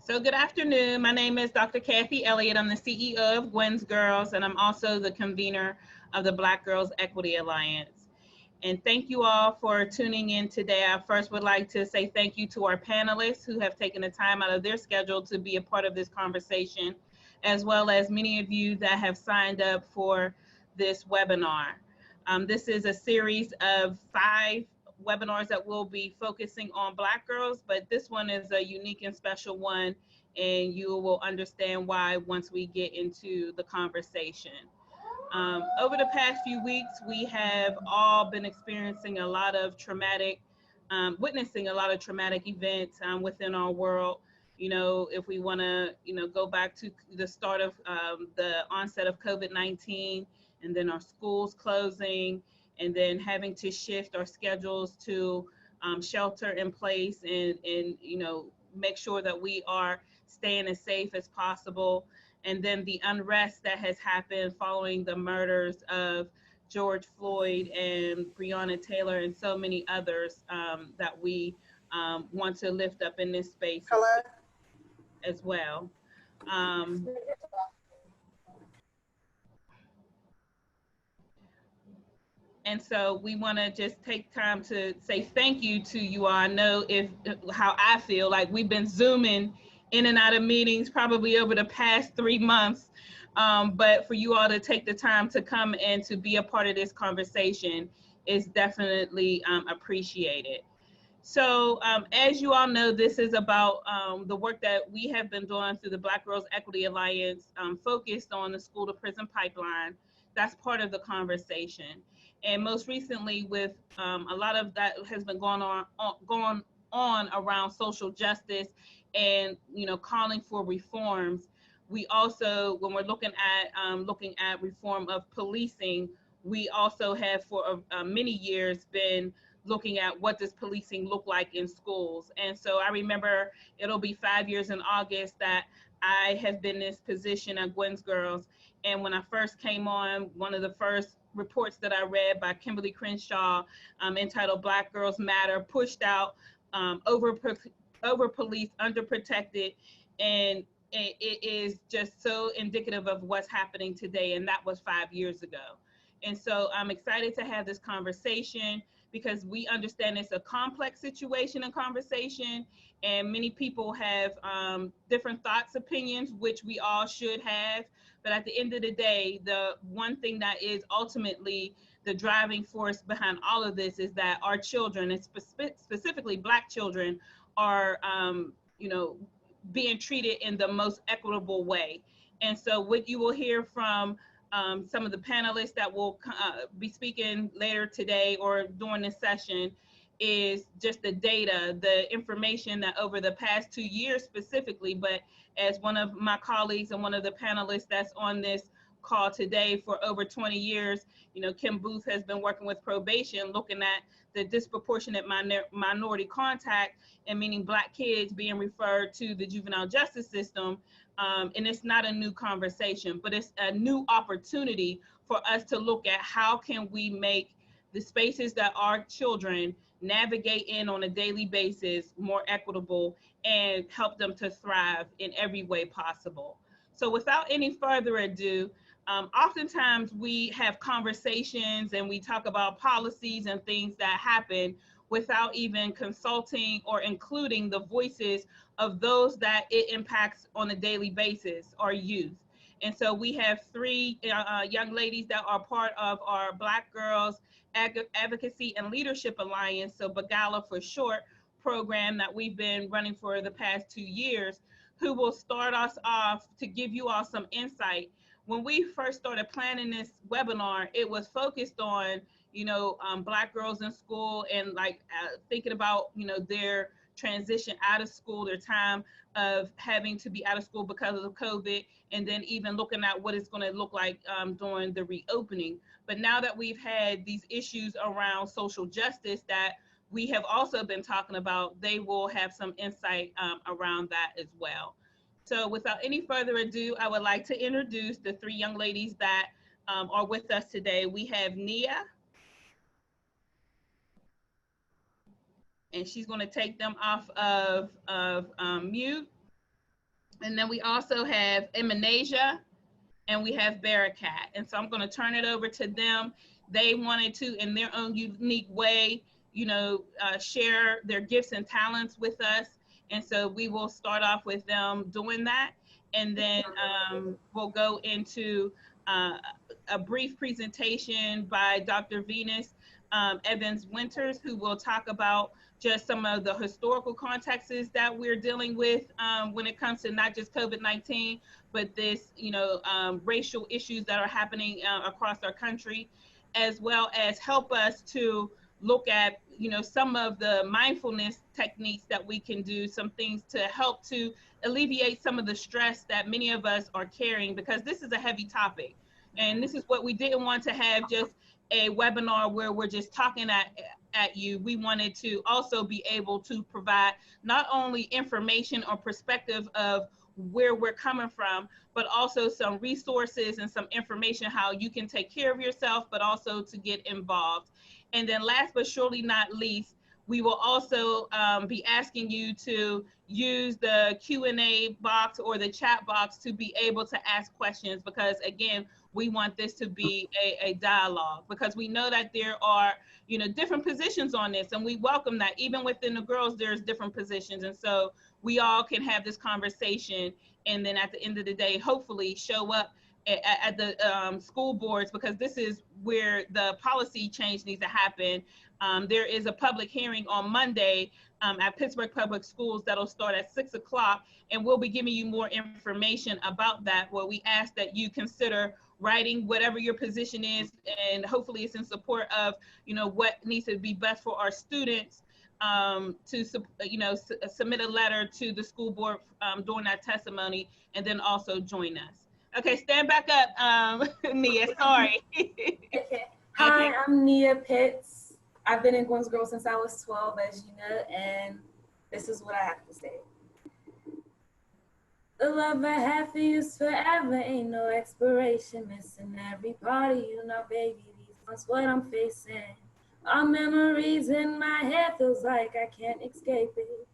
So good afternoon. My name is Dr. Kathy Elliott. I'm the CEO of Gwen's Girls, and I'm also the convener of the Black Girls Equity Alliance. And thank you all for tuning in today. I first would like to say thank you to our panelists who have taken the time out of their schedule to be a part of this conversation, as well as many of you that have signed up for this webinar. This is a series of 5 webinars that will be focusing on Black girls, but this one is a unique and special one, and you will understand why once we get into the conversation. Over the past few weeks, we have all been experiencing a lot of traumatic, witnessing a lot of traumatic events within our world. You know, if we want to, go back to the start of the onset of COVID-19, and then our schools closing, and then having to shift our schedules to shelter in place and make sure that we are staying as safe as possible. And then the unrest that has happened following the murders of George Floyd and Breonna Taylor and so many others that we want to lift up in this space as well. And so we want to just take time to say thank you to you all. I know how I feel like we've been Zooming in and out of meetings probably over the past 3 months. But for you all to take the time to come and to be a part of this conversation is definitely appreciated. So as you all know, this is about the work that we have been doing through the Black Girls Equity Alliance, focused on the school to prison pipeline. That's part of the conversation. And most recently, with a lot of that has been going on around social justice and calling for reforms. We also, when we're looking at reform of policing, we also have for many years been looking at what does policing look like in schools. And so I remember it'll be 5 years in August that I have been in this position at Gwen's Girls. And when I first came on, one of the first reports that I read by Kimberly Crenshaw, entitled Black Girls Matter, pushed out over police, underprotected, and it is just so indicative of what's happening today, and that was 5 years ago. And so I'm excited to have this conversation because we understand it's a complex situation and conversation, and many people have different thoughts, opinions, which we all should have. But at the end of the day, the one thing that is ultimately the driving force behind all of this is that our children, and specifically Black children, are being treated in the most equitable way. And so what you will hear from some of the panelists that will be speaking later today or during this session is just the data, the information that over the past 2 years specifically, but as one of my colleagues and one of the panelists that's on this call today for over 20 years, Kim Booth has been working with probation, looking at the disproportionate minority contact, and meaning Black kids being referred to the juvenile justice system. And it's not a new conversation, but it's a new opportunity for us to look at how can we make the spaces that our children navigate in on a daily basis more equitable and help them to thrive in every way possible. So without any further ado, oftentimes we have conversations and we talk about policies and things that happen without even consulting or including the voices of those that it impacts on a daily basis, our youth. And so we have 3 young ladies that are part of our Black Girls Advocacy and Leadership Alliance, so BAGALA for short, program that we've been running for the past 2 years, who will start us off to give you all some insight. When we first started planning this webinar, it was focused on Black girls in school and thinking about their transition out of school, their time of having to be out of school because of COVID, and then even looking at what it's going to look like during the reopening. But now that we've had these issues around social justice that we have also been talking about, they will have some insight around that as well. So without any further ado, I would like to introduce the 3 young ladies that are with us today. We have Nia, and she's going to take them off of mute. And then we also have Eminesia, and we have Bearcat. And so I'm going to turn it over to them. They wanted to, in their own unique way, share their gifts and talents with us. And so we will start off with them doing that. And then we'll go into a brief presentation by Dr. Venus Evans Winters, who will talk about just some of the historical contexts that we're dealing with when it comes to not just COVID-19, but this, racial issues that are happening across our country, as well as help us to look at, some of the mindfulness techniques that we can do, some things to help to alleviate some of the stress that many of us are carrying, because this is a heavy topic. And this is what we didn't want to have, just a webinar where we're just talking at you. We wanted to also be able to provide not only information or perspective of where we're coming from, but also some resources and some information how you can take care of yourself, but also to get involved. And then last but surely not least, we will also be asking you to use the Q&A box or the chat box to be able to ask questions, because again, we want this to be a dialogue, because we know that there are, different positions on this, and we welcome that. Even within the girls, there's different positions. And so we all can have this conversation, and then at the end of the day, hopefully show up at the school boards, because this is where the policy change needs to happen. There is a public hearing on Monday at Pittsburgh Public Schools that'll start at 6 o'clock, and we'll be giving you more information about that, where we ask that you consider writing whatever your position is, and hopefully it's in support of, what needs to be best for our students, to submit a letter to the school board during that testimony, and then also join us. Okay, stand back up, Nia, sorry. Okay. Hi, I'm Nia Pitts. I've been in Gwen's Girl since I was 12, as you know, and this is what I have to say. The love I have for you's forever, ain't no expiration, missing every part of you now, baby. That's what I'm facing. All memories in my head, feels like I can't escape it.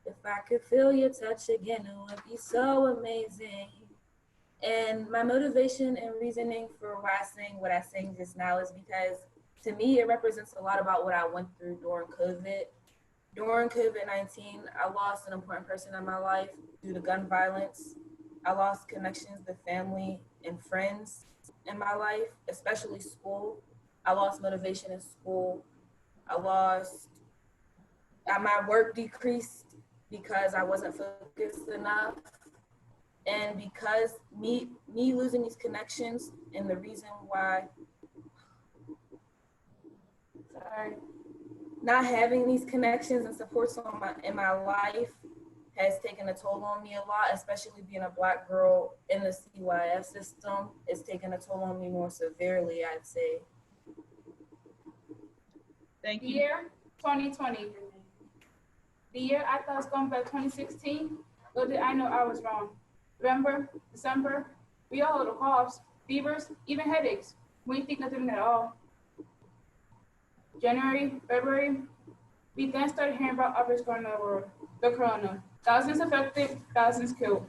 If I could feel your touch again, it would be so amazing. And my motivation and reasoning for why I sing what I sing just now is because, to me, it represents a lot about what I went through during COVID. During COVID-19, I lost an important person in my life due to gun violence. I lost connections with family and friends in my life, especially school. I lost motivation in school. My work decreased because I wasn't focused enough. And because me losing these connections, and the reason why, not having these connections and supports in my life has taken a toll on me a lot, especially being a Black girl in the CYF system. It's taken a toll on me more severely, I'd say. Thank you. The year 2020. The year I thought it was going by 2016, little did I know I was wrong. November, December, we all had coughs, fevers, even headaches. We didn't think nothing at all. January, February, we then started hearing about outbreaks going on in the world. The corona. Thousands affected, thousands killed.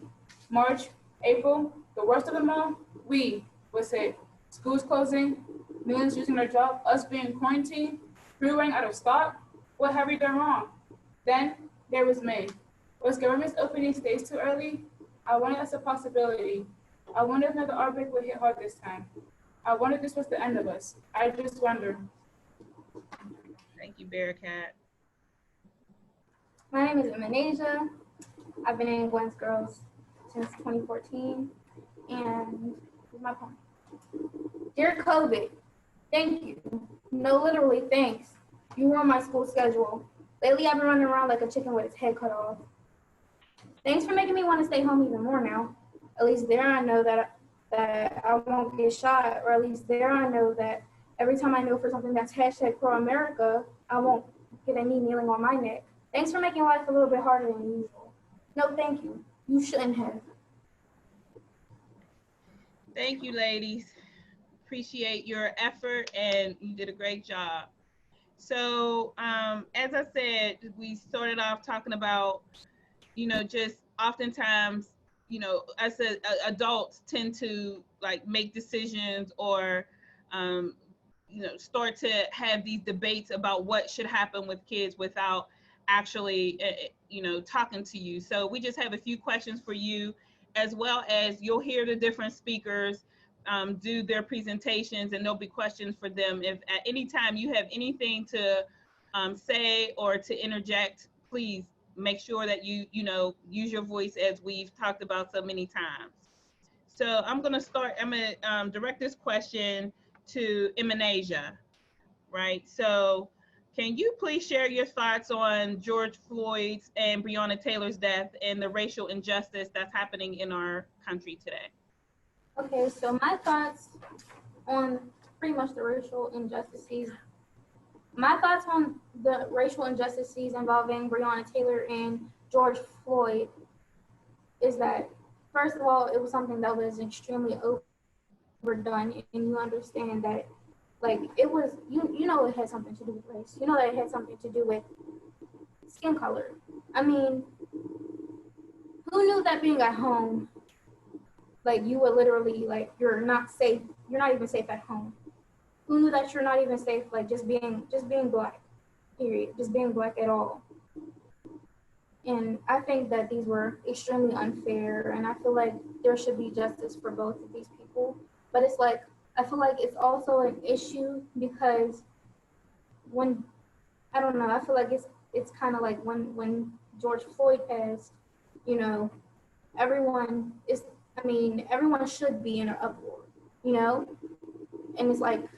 March, April, the worst of them all, we was hit. Schools closing, millions losing their job, us being quarantined, food running out of stock. What have we done wrong? Then there was May. Was government's opening states too early? I wonder that's a possibility. I wonder if another outbreak will hit hard this time. I wonder if this was the end of us. I just wonder. Thank you, Bearcat. My name is Eminesia. I've been in Gwen's Girls since 2014, and here's my poem. Dear COVID, thank you. No, literally, thanks. You ruined my school schedule. Lately, I've been running around like a chicken with its head cut off. Thanks for making me want to stay home even more now. At least there I know that I won't get shot, or at least there I know that every time I know for something that's #pro-America, I won't get a knee kneeling on my neck. Thanks for making life a little bit harder than usual. No, thank you. You shouldn't have. Thank you, ladies. Appreciate your effort, and you did a great job. So as I said, we started off talking about, just oftentimes you know, as adults tend to like make decisions or, you know, start to have these debates about what should happen with kids without actually, you know, talking to you. So we just have a few questions for you, as well as you'll hear the different speakers do their presentations, and there'll be questions for them. If at any time you have anything to say or to interject, please make sure that you know, use your voice as we've talked about so many times. So I'm gonna direct this question to Emanasia, right? So can you please share your thoughts on George Floyd's and Breonna Taylor's death and the racial injustice that's happening in our country today? Okay, so my thoughts on pretty much the racial injustices. My thoughts on the racial injustices involving Breonna Taylor and George Floyd is that, first of all, it was something that was extremely overdone, and you understand that, like, it was, you know, it had something to do with race. You know that it had something to do with skin color. I mean, who knew that being at home, like, you would literally, like, you're not safe. You're not even safe at home. Who knew that you're not even safe, like, just being black, period, just being black at all. And I think that these were extremely unfair, and I feel like there should be justice for both of these people. But it's like, I feel like it's also an issue because when, I don't know, I feel like it's kind of like when George Floyd passed, you know, everyone should be in an uproar, you know? And it's like,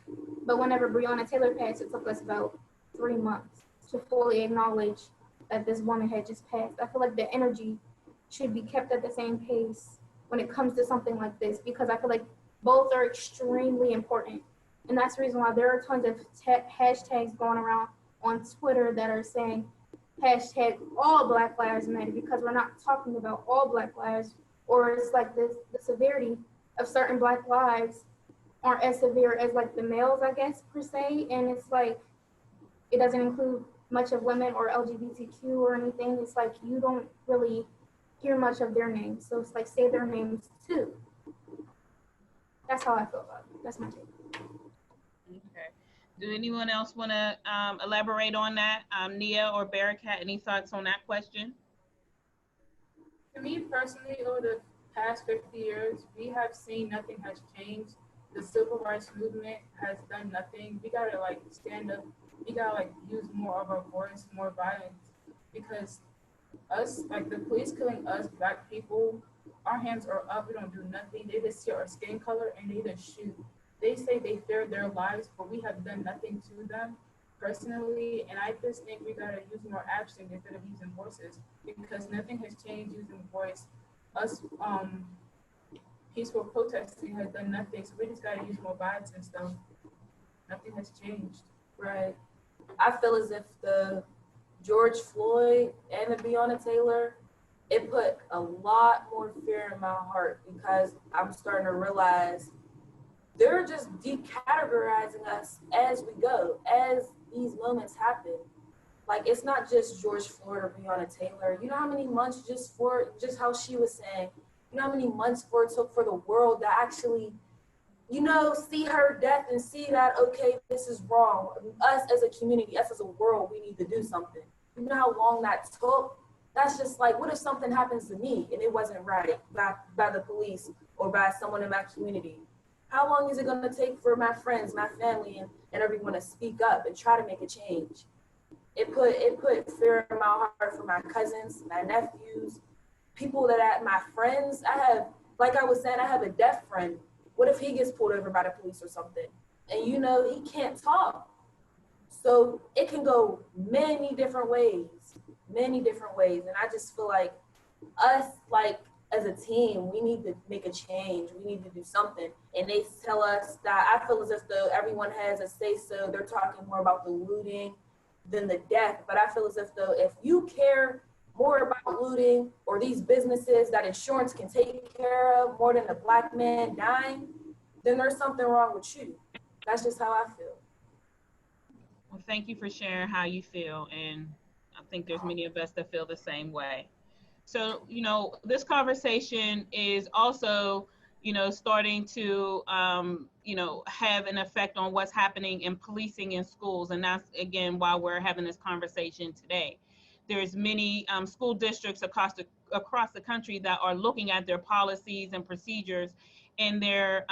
but whenever Breonna Taylor passed, it took us about 3 months to fully acknowledge that this woman had just passed. I feel like the energy should be kept at the same pace when it comes to something like this, because I feel like both are extremely important. And that's the reason why there are tons of hashtags going around on Twitter that are saying hashtag all Black Lives Matter, because we're not talking about all Black lives, or it's like the severity of certain Black lives aren't as severe as like the males, I guess, per se. And it's like, it doesn't include much of women or LGBTQ or anything. It's like, you don't really hear much of their names. So it's like, say their names too. That's how I feel about it. That's my take. Okay. Do anyone else want to elaborate on that? Nia or Barakat, any thoughts on that question? To me personally, over the past 50 years, we have seen nothing has changed. The civil rights movement has done nothing. We gotta like stand up. We gotta like use more of our voice, more violence, because us, like the police killing us Black people, our hands are up. We don't do nothing. They just see our skin color and they just shoot. They say they fear their lives, but we have done nothing to them personally. And I just think we gotta use more action instead of using voices, because nothing has changed using voice. Us peaceful protesting has done nothing, so we just gotta use more violence and stuff. Nothing has changed. Right. I feel as if the George Floyd and the Breonna Taylor, it put a lot more fear in my heart, because I'm starting to realize they're just decategorizing us as we go, as these moments happen. Like, it's not just George Floyd or Breonna Taylor. You know how many months just how she was saying, you know how many months for it took for the world to actually, you know, see her death and see that, okay, this is wrong. Us as a community, us as a world, we need to do something. You know how long that took? That's just like, what if something happens to me and it wasn't right by the police or by someone in my community? How long is it going to take for my friends, my family, and everyone to speak up and try to make a change? It put fear in my heart for my cousins, my nephews, people my friends. Like I was saying, I have a deaf friend. What if he gets pulled over by the police or something? And you know, he can't talk. So it can go many different ways. And I just feel like us, like as a team, we need to make a change. We need to do something. And they tell us that, I feel as if though everyone has a say so. They're talking more about the looting than the death. But I feel as if though, if you care more about looting or these businesses that insurance can take care of more than a Black man dying, then there's something wrong with you. That's just how I feel. Well, thank you for sharing how you feel. And I think there's many of us that feel the same way. So, you know, this conversation is also, you know, starting to, you know, have an effect on what's happening in policing in schools. And that's, again, why we're having this conversation today. There's many school districts across the country that are looking at their policies and procedures and their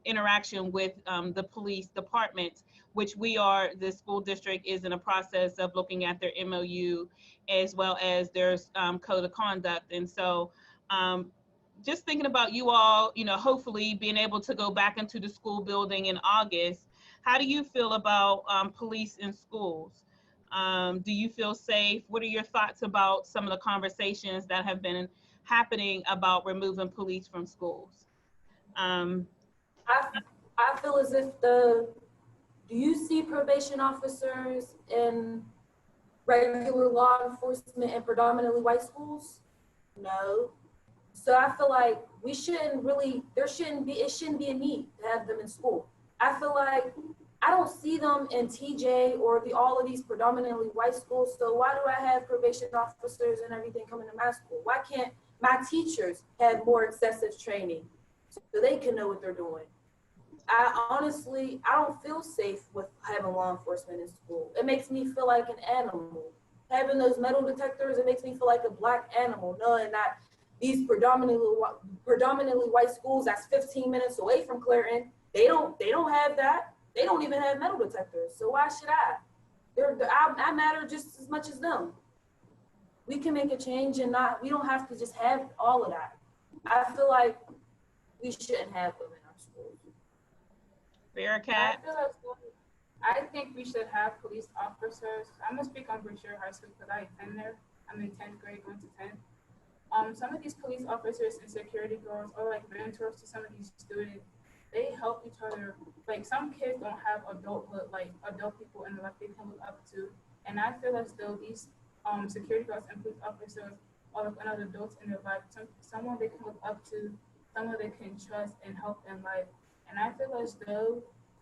interaction with the police departments, which the school district is in a process of looking at their MOU as well as their code of conduct. And so just thinking about you all, you know, hopefully being able to go back into the school building in August, how do you feel about police in schools? Do you feel safe? What are your thoughts about some of the conversations that have been happening about removing police from schools? I feel as if do you see probation officers in regular law enforcement in predominantly white schools? No. So I feel like it shouldn't be a need to have them in school. I feel like I don't see them in TJ or all of these predominantly white schools. So why do I have probation officers and everything coming to my school? Why can't my teachers have more excessive training so they can know what they're doing? I don't feel safe with having law enforcement in school. It makes me feel like an animal. Having those metal detectors, it makes me feel like a black animal, knowing that these predominantly white schools that's 15 minutes away from Clearton, they don't have that. They don't even have metal detectors. So why should I? I matter just as much as them. We can make a change and we don't have to just have all of that. I feel like we shouldn't have them in our schools. Bearcat? I think we should have police officers. I'm gonna speak on Brasher High School because I attend there. I'm in 10th grade, going to 10th. Some of these police officers and security guards are like mentors to some of these students. They help each other. Like some kids don't have adult people in their life they can look up to. And I feel as though these security guards and police officers are like another adults in their life. Someone they can look up to, someone they can trust and help in life. And I feel as though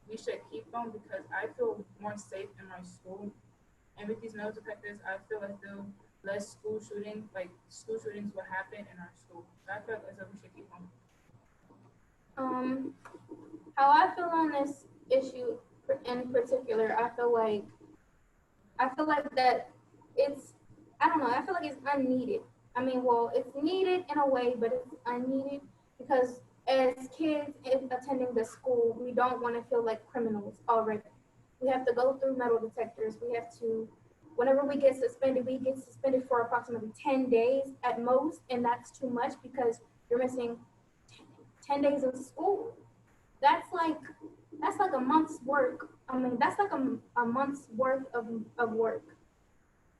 we should keep them because I feel more safe in my school. And with these metal detectors, I feel as though less school shootings will happen in our school. So I feel as though we should keep them. How I feel on this issue in particular, I feel like that I don't know, I feel like it's unneeded. I mean, well, it's needed in a way, but it's unneeded because as kids attending the school, we don't want to feel like criminals already. We have to go through metal detectors. We have to, whenever we get suspended for approximately 10 days at most, and that's too much because you're missing 10 days of school. That's like a month's work. I mean, that's like a month's worth of work.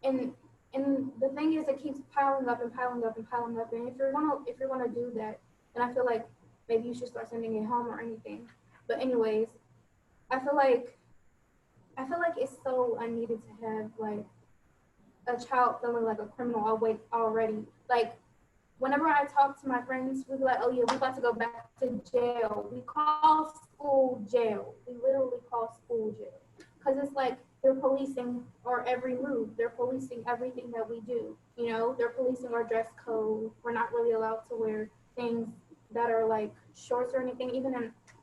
And the thing is, it keeps piling up and piling up and piling up. And if you're gonna do that, then I feel like maybe you should start sending it home or anything. But anyways, I feel like it's so unneeded to have like a child feeling like a criminal already. Like whenever I talk to my friends, we be like, oh yeah, we're about to go back to jail. We call school jail. We literally call school jail. Because it's like they're policing our every move. They're policing everything that we do. You know, they're policing our dress code. We're not really allowed to wear things that are like shorts or anything. Even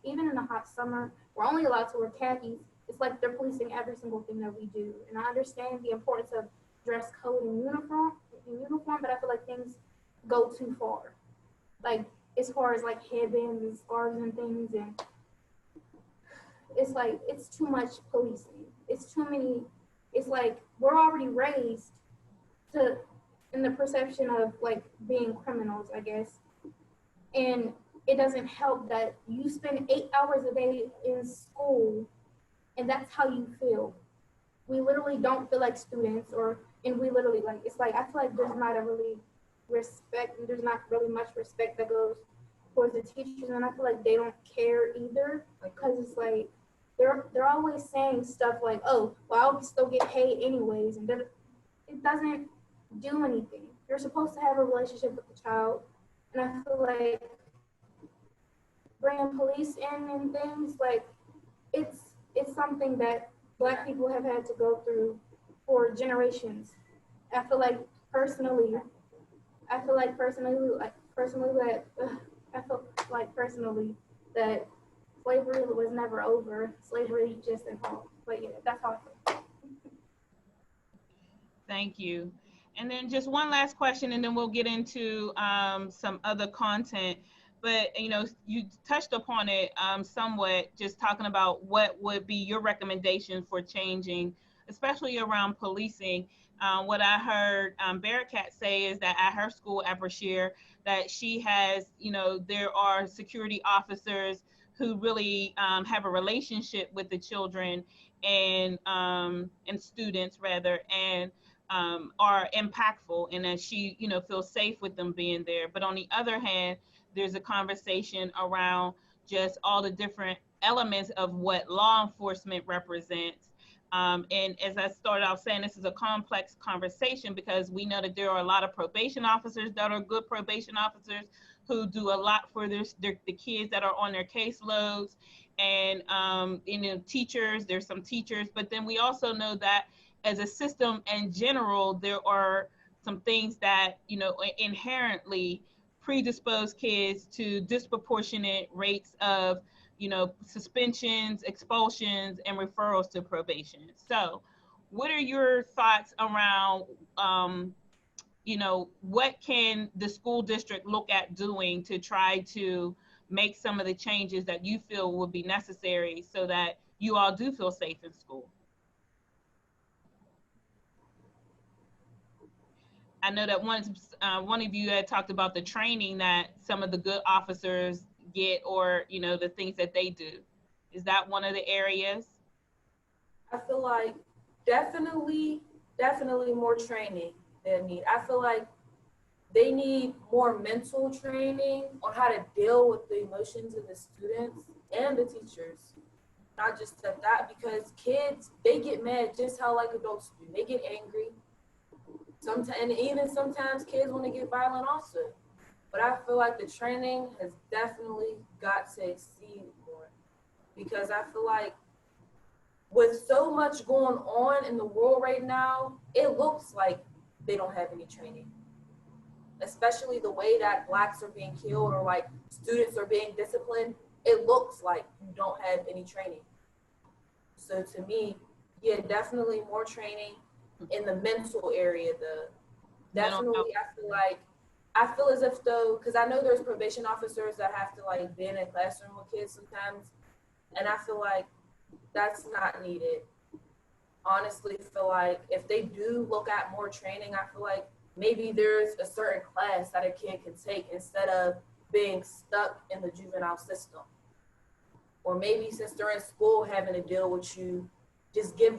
in the hot summer, we're only allowed to wear khakis. It's like they're policing every single thing that we do. And I understand the importance of dress code and uniform, but I feel like things go too far. Like as far as like headbands and scarves and things, and it's like it's too much policing. It's too many. It's like we're already raised in the perception of like being criminals, I guess. And it doesn't help that you spend 8 hours a day in school and that's how you feel. We literally don't feel like students and we literally like, it's like, I feel like there's not really much respect that goes towards the teachers. And I feel like they don't care either because it's like, they're always saying stuff like, oh, well, I'll still get paid anyways. And it doesn't do anything. You're supposed to have a relationship with the child. And I feel like bringing police in and things, like, it's something that Black people have had to go through for generations. I feel like personally, I feel like personally that slavery was never over. Slavery just evolved. But yeah, that's how I feel. Thank you. And then just one last question, and then we'll get into some other content. But, you know, you touched upon it somewhat, just talking about what would be your recommendation for changing, especially around policing. What I heard Bearcat say is that at her school at Brashear, that she has, you know, there are security officers who really have a relationship with the children and students rather, and are impactful, and that she, you know, feels safe with them being there. But on the other hand, there's a conversation around just all the different elements of what law enforcement represents. And as I started off saying, this is a complex conversation because we know that there are a lot of probation officers that are good probation officers who do a lot for the kids that are on their caseloads, and you know, teachers, there's some teachers, but then we also know that as a system in general, there are some things that, you know, inherently predispose kids to disproportionate rates of, you know, suspensions, expulsions, and referrals to probation. So what are your thoughts around, you know, what can the school district look at doing to try to make some of the changes that you feel would be necessary so that you all do feel safe in school? I know that one of you had talked about the training that some of the good officers get, or, you know, the things that they do. Is that one of the areas? I feel like definitely more training they need. I feel like they need more mental training on how to deal with the emotions of the students and the teachers. Not just that, because kids, they get mad just how like adults do. They get angry. Sometimes, and even sometimes kids want to get violent also. But I feel like the training has definitely got to exceed more, because I feel like with so much going on in the world right now, it looks like they don't have any training, especially the way that Blacks are being killed or like students are being disciplined. It looks like you don't have any training. So to me, yeah, definitely more training in the mental area. Definitely, I feel as if though, because I know there's probation officers that have to like be in a classroom with kids sometimes, and I feel like that's not needed. Honestly, feel like if they do look at more training, I feel like maybe there's a certain class that a kid can take instead of being stuck in the juvenile system. Or maybe since they're in school having to deal with you, just give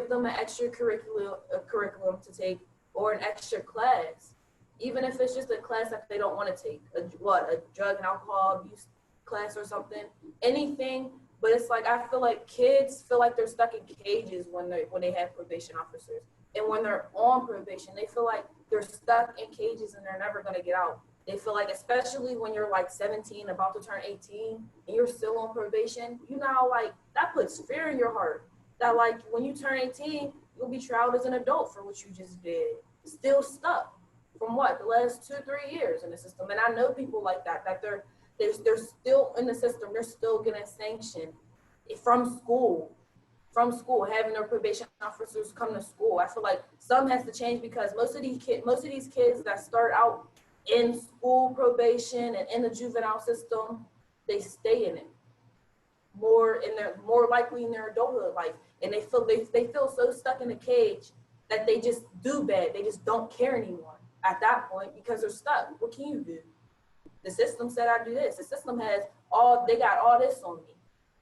them an extra curriculum to take, or an extra class, even if it's just a class that they don't want to take, a drug and alcohol abuse class or something, anything. But it's like, I feel like kids feel like they're stuck in cages when they have probation officers, and when they're on probation, they feel like they're stuck in cages and they're never going to get out. They feel like, especially when you're like 17, about to turn 18, and you're still on probation, you know, like that puts fear in your heart. That like when you turn 18, you'll be tried as an adult for what you just did. Still stuck from what, the last 2-3 years in the system. And I know people like that they're still in the system. They're still getting sanctioned from school, having their probation officers come to school. I feel like some has to change, because most of these kids that start out in school probation and in the juvenile system, they stay in it more likely in their adulthood life, and they feel so stuck in a cage that they just do bad. They just don't care anymore at that point because they're stuck. What can you do? The system said I do this. The system they got all this on me.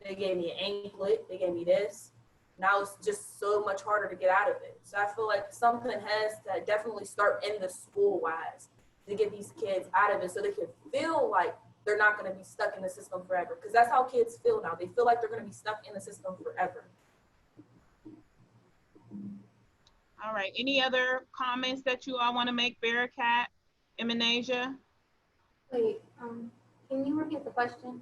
They gave me an anklet. They gave me this. Now it's just so much harder to get out of it. So I feel like something has to definitely start in the school wise to get these kids out of it, so they can feel like they're not going to be stuck in the system forever. Because that's how kids feel now. They feel like they're going to be stuck in the system forever. All right. Any other comments that you all want to make, Bearcat, Emanasia? Wait, can you repeat the question?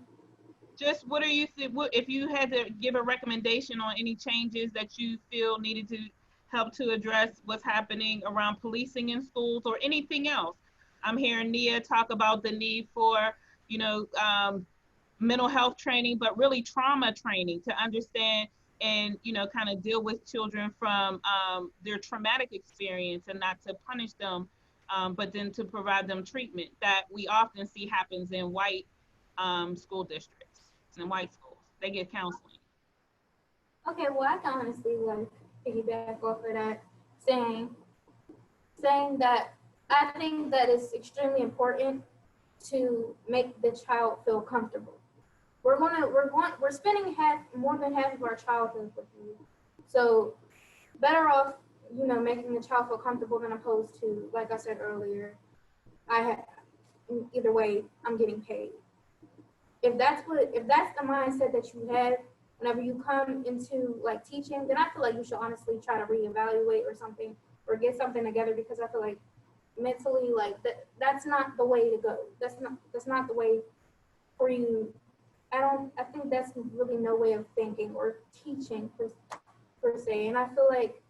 Just what are you, if you had to give a recommendation on any changes that you feel needed to help to address what's happening around policing in schools, or anything else, I'm hearing Nia talk about the need for, you know, mental health training, but really trauma training to understand and, you know, kind of deal with children from their traumatic experience and not to punish them, but then to provide them treatment that we often see happens in white school districts and white schools. They get counseling. Okay, well, I can honestly like piggyback off of that, saying that I think that it's extremely important to make the child feel comfortable. We're spending more than half of our childhood with you, so better off, you know, making the child feel comfortable than opposed to, like I said earlier, either way, I'm getting paid. If that's the mindset that you have whenever you come into like teaching, then I feel like you should honestly try to reevaluate or something, or get something together, because I feel like mentally, like that's not the way to go. That's not the way for you. I think that's really no way of thinking or teaching per se. And I feel like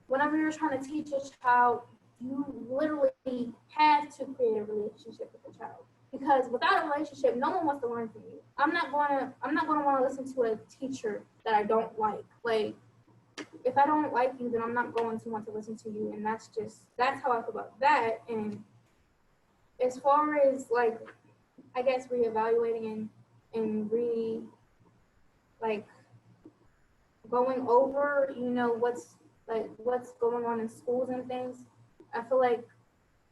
whenever you're trying to teach a child, you literally have to create a relationship with the child. Because without a relationship, no one wants to learn from you. I'm not gonna want to listen to a teacher that I don't like. Like, if I don't like you, then I'm not going to want to listen to you. And that's how I feel about that. And as far as like, I guess reevaluating and going over, you know, what's going on in schools and things. I feel like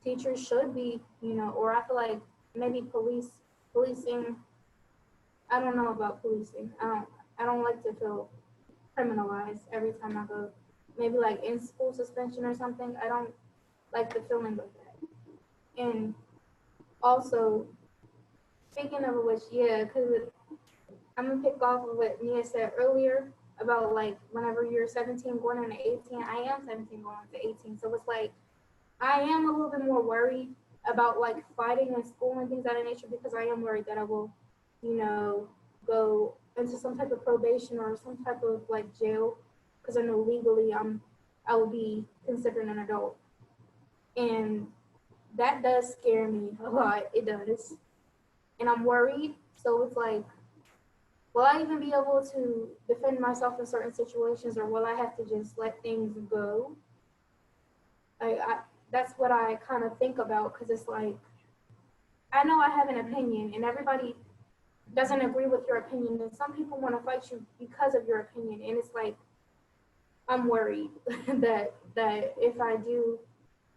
teachers should be, you know, or I feel like maybe policing. I don't know about policing. I don't like to feel criminalized every time I go. Maybe like in school suspension or something. I don't like the feeling of that. And also, speaking of which, yeah, because I'm gonna pick off of what Nia said earlier about like whenever you're 17 going into 18. I am 17 going into 18, so it's like I am a little bit more worried about like fighting in school and things of that nature, because I am worried that I will, you know, go into some type of probation or some type of like jail, because I know legally I will be considered an adult, and that does scare me a lot. It does, and I'm worried. So it's like, will I even be able to defend myself in certain situations, or will I have to just let things go? That's what I kind of think about, because it's like, I know I have an opinion and everybody doesn't agree with your opinion, and some people want to fight you because of your opinion, and it's like, I'm worried that if I do,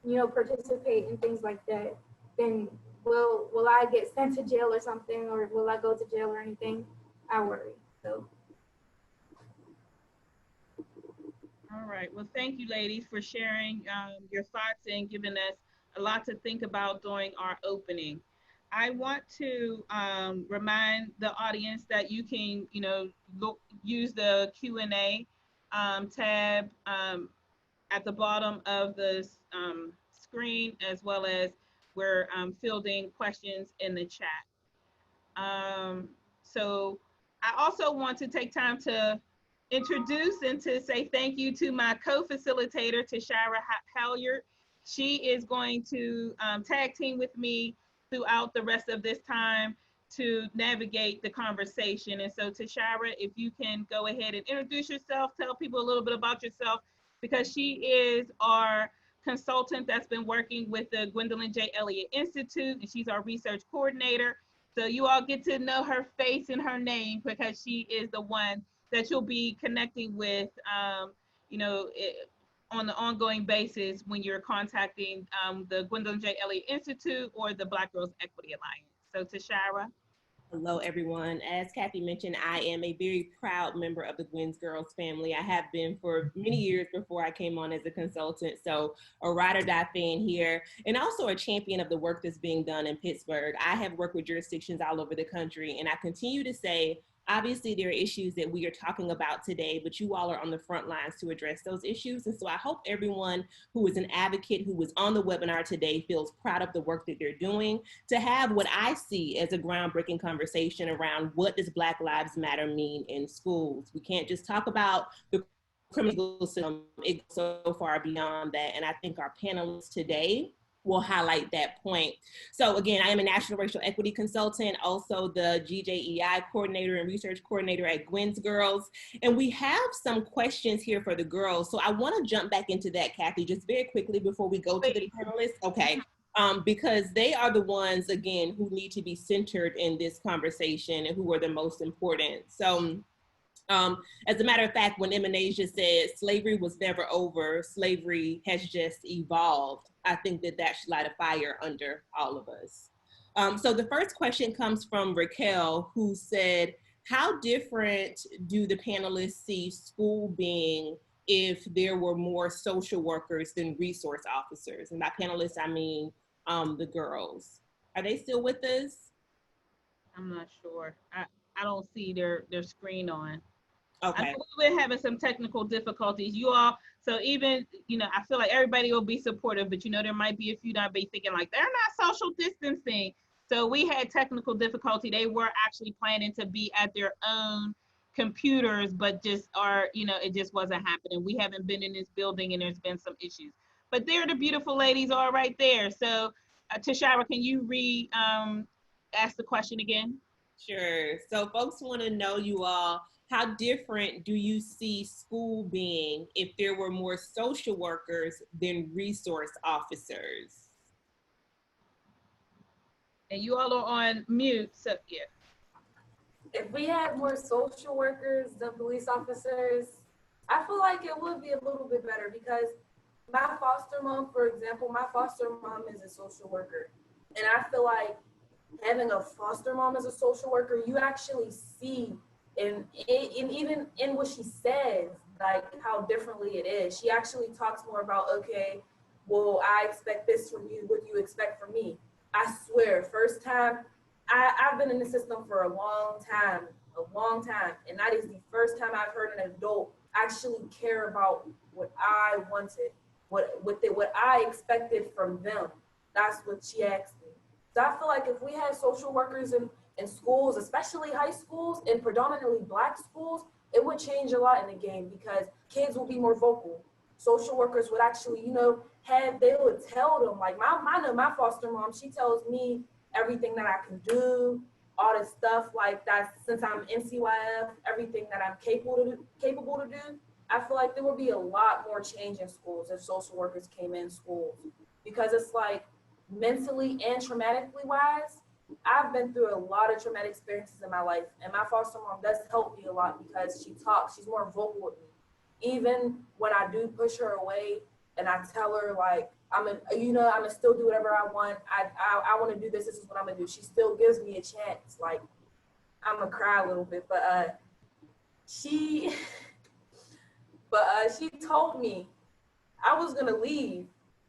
you know, participate in things like that, then will I get sent to jail or something, or will I go to jail or anything? I worry. So. All right. Well, thank you, ladies, for sharing your thoughts and giving us a lot to think about during our opening. I want to remind the audience that you can, you know, use the Q&A tab at the bottom of the screen, as well as we're fielding questions in the chat. So I also want to take time to introduce and to say thank you to my co-facilitator, Tashara Halyard. She is going to tag team with me throughout the rest of this time to navigate the conversation. And so Tashara, if you can go ahead and introduce yourself, tell people a little bit about yourself, because she is our consultant that's been working with the Gwendolyn J. Elliott Institute, and she's our research coordinator. So you all get to know her face and her name, because she is the one that you'll be connecting with, you know, on an ongoing basis when you're contacting the Gwendolyn J. Elliott Institute or the Black Girls Equity Alliance. So Tashara. Hello, everyone. As Kathy mentioned, I am a very proud member of the Gwen's Girls family. I have been for many years before I came on as a consultant. So a ride or die fan here, and also a champion of the work that's being done in Pittsburgh. I have worked with jurisdictions all over the country, and I continue to say, obviously, there are issues that we are talking about today, but you all are on the front lines to address those issues. And so I hope everyone who is an advocate, who was on the webinar today, feels proud of the work that they're doing, to have what I see as a groundbreaking conversation around what does Black Lives Matter mean in schools. We can't just talk about the criminal system. It goes so far beyond that. And I think our panelists today will highlight that point. So again, I am a National Racial Equity Consultant, also the GJEI Coordinator and Research Coordinator at Gwen's Girls. And we have some questions here for the girls. So I want to jump back into that, Kathy, just very quickly before we go to the panelists. Okay. Because they are the ones, again, who need to be centered in this conversation and who are the most important. So as a matter of fact, when Emanasia said slavery was never over, slavery has just evolved, I think that that should light a fire under all of us. So the first question comes from Raquel, who said, how different do the panelists see school being if there were more social workers than resource officers? And by panelists, I mean the girls. Are they still with us? I'm not sure. I don't see their screen on. Okay. I know we've been having some technical difficulties. You all, so even, you know, I feel like everybody will be supportive, but you know, there might be a few that be thinking like, they're not social distancing. So we had technical difficulty. They were actually planning to be at their own computers, but just are, you know, it just wasn't happening. We haven't been in this building and there's been some issues. But they're the beautiful ladies all right there. So Tashara, can you ask the question again? Sure. So folks want to know, you all, how different do you see school being if there were more social workers than resource officers? And you all are on mute, so yeah. If we had more social workers than police officers, I feel like it would be a little bit better because my foster mom, for example, my foster mom is a social worker. And I feel like having a foster mom as a social worker, you actually see and even in what she says, like how differently it is. She actually talks more about, okay, well, I expect this from you. What do you expect from me? I swear, first time, I've been in the system for a long time. And that is the first time I've heard an adult actually care about what I wanted, what I expected from them. That's what she asked me. So I feel like if we had social workers in schools, especially high schools and predominantly Black schools, it would change a lot in the game because kids will be more vocal. Social workers would actually, you know, they would tell them, like my foster mom, she tells me everything that I can do, all this stuff like that. Since I'm NCYF, everything that I'm capable to do, I feel like there would be a lot more change in schools if social workers came in schools, because it's like mentally and traumatically wise, I've been through a lot of traumatic experiences in my life, and my foster mom does help me a lot because she talks, she's more vocal with me. Even when I do push her away and I tell her like, I'm gonna still do whatever I want. I want to do this. This is what I'm gonna do. She still gives me a chance. Like, I'm gonna cry a little bit, but she told me I was gonna leave,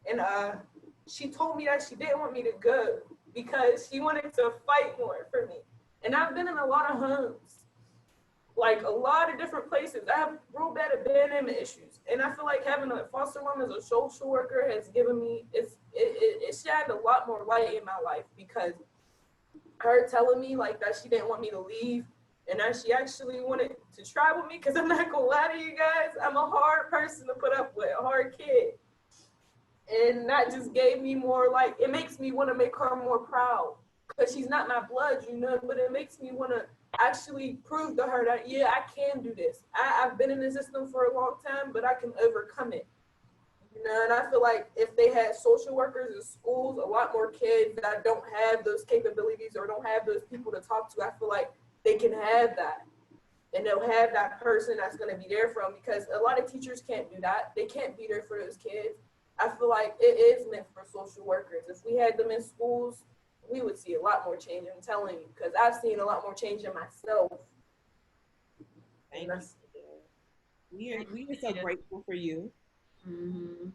and she told me that she didn't want me to go because she wanted to fight more for me. And I've been in a lot of homes, like a lot of different places. I have real bad abandonment issues. And I feel like having a foster mom as a social worker has given me, it shined a lot more light in my life, because her telling me like that she didn't want me to leave and that she actually wanted to try with me, because I'm not gonna lie to you guys, I'm a hard person to put up with, a hard kid. And that just gave me more, like, it makes me want to make her more proud, because she's not my blood, you know, but it makes me want to actually prove to her that, yeah, I can do this. I've been in the system for a long time, but I can overcome it. You know, and I feel like if they had social workers in schools, a lot more kids that don't have those capabilities or don't have those people to talk to, I feel like they can have that. And they'll have that person that's going to be there for them, because a lot of teachers can't do that. They can't be there for those kids. I feel like it is meant for social workers. If we had them in schools, we would see a lot more change, I'm telling you, because I've seen a lot more change in myself. Thank you. We are so grateful for you. Mm-hmm.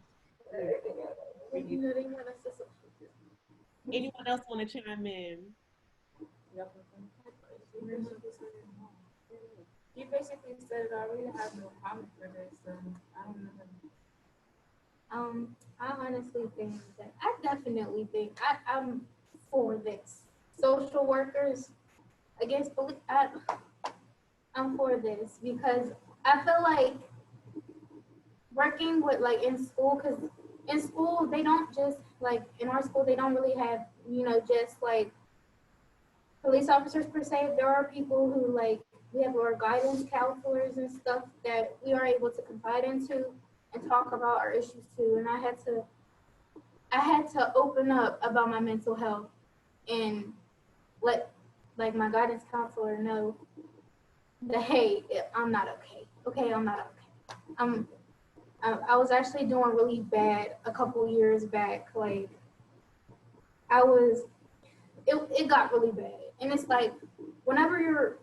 Anyone else want to chime in? You basically said it already. I have no comment for this, so I don't know. I honestly think that I definitely think I'm for this. Social workers against police. I'm for this because I feel like working with, like, in school, because in school they don't just like in our school, they don't really have, you know, just like police officers per se. There are people who like, we have our guidance counselors and stuff that we are able to confide into and talk about our issues too. And I had to open up about my mental health and let like my guidance counselor know that, hey, I'm not okay. Okay, I'm not okay. I was actually doing really bad a couple years back. Like it got really bad. And it's like, whenever you're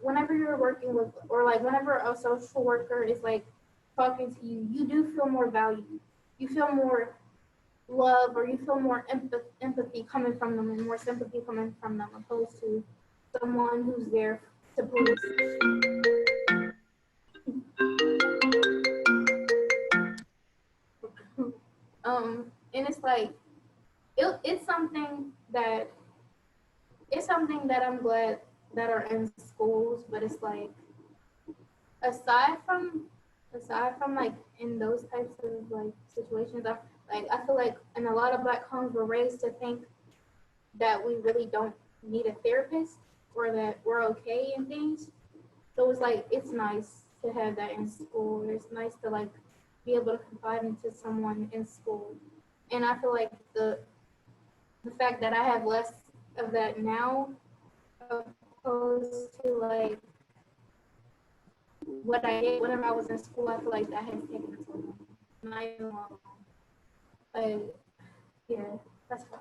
working with, or like whenever a social worker is like talking to you, you do feel more valued. You feel more love, or you feel more empathy coming from them, and more sympathy coming from them, opposed to someone who's there to police. And it's like, it's something that I'm glad that are in schools, but it's like, aside from like in those types of like situations, I feel like in a lot of Black homes we're raised to think that we really don't need a therapist, or that we're okay and things. So it's like, it's nice to have that in school. It's nice to like be able to confide into someone in school. And I feel like the fact that I have less of that now, opposed to like what I did whenever I was in school, I feel like that has taken a toll. Not even long. But yeah, that's fine.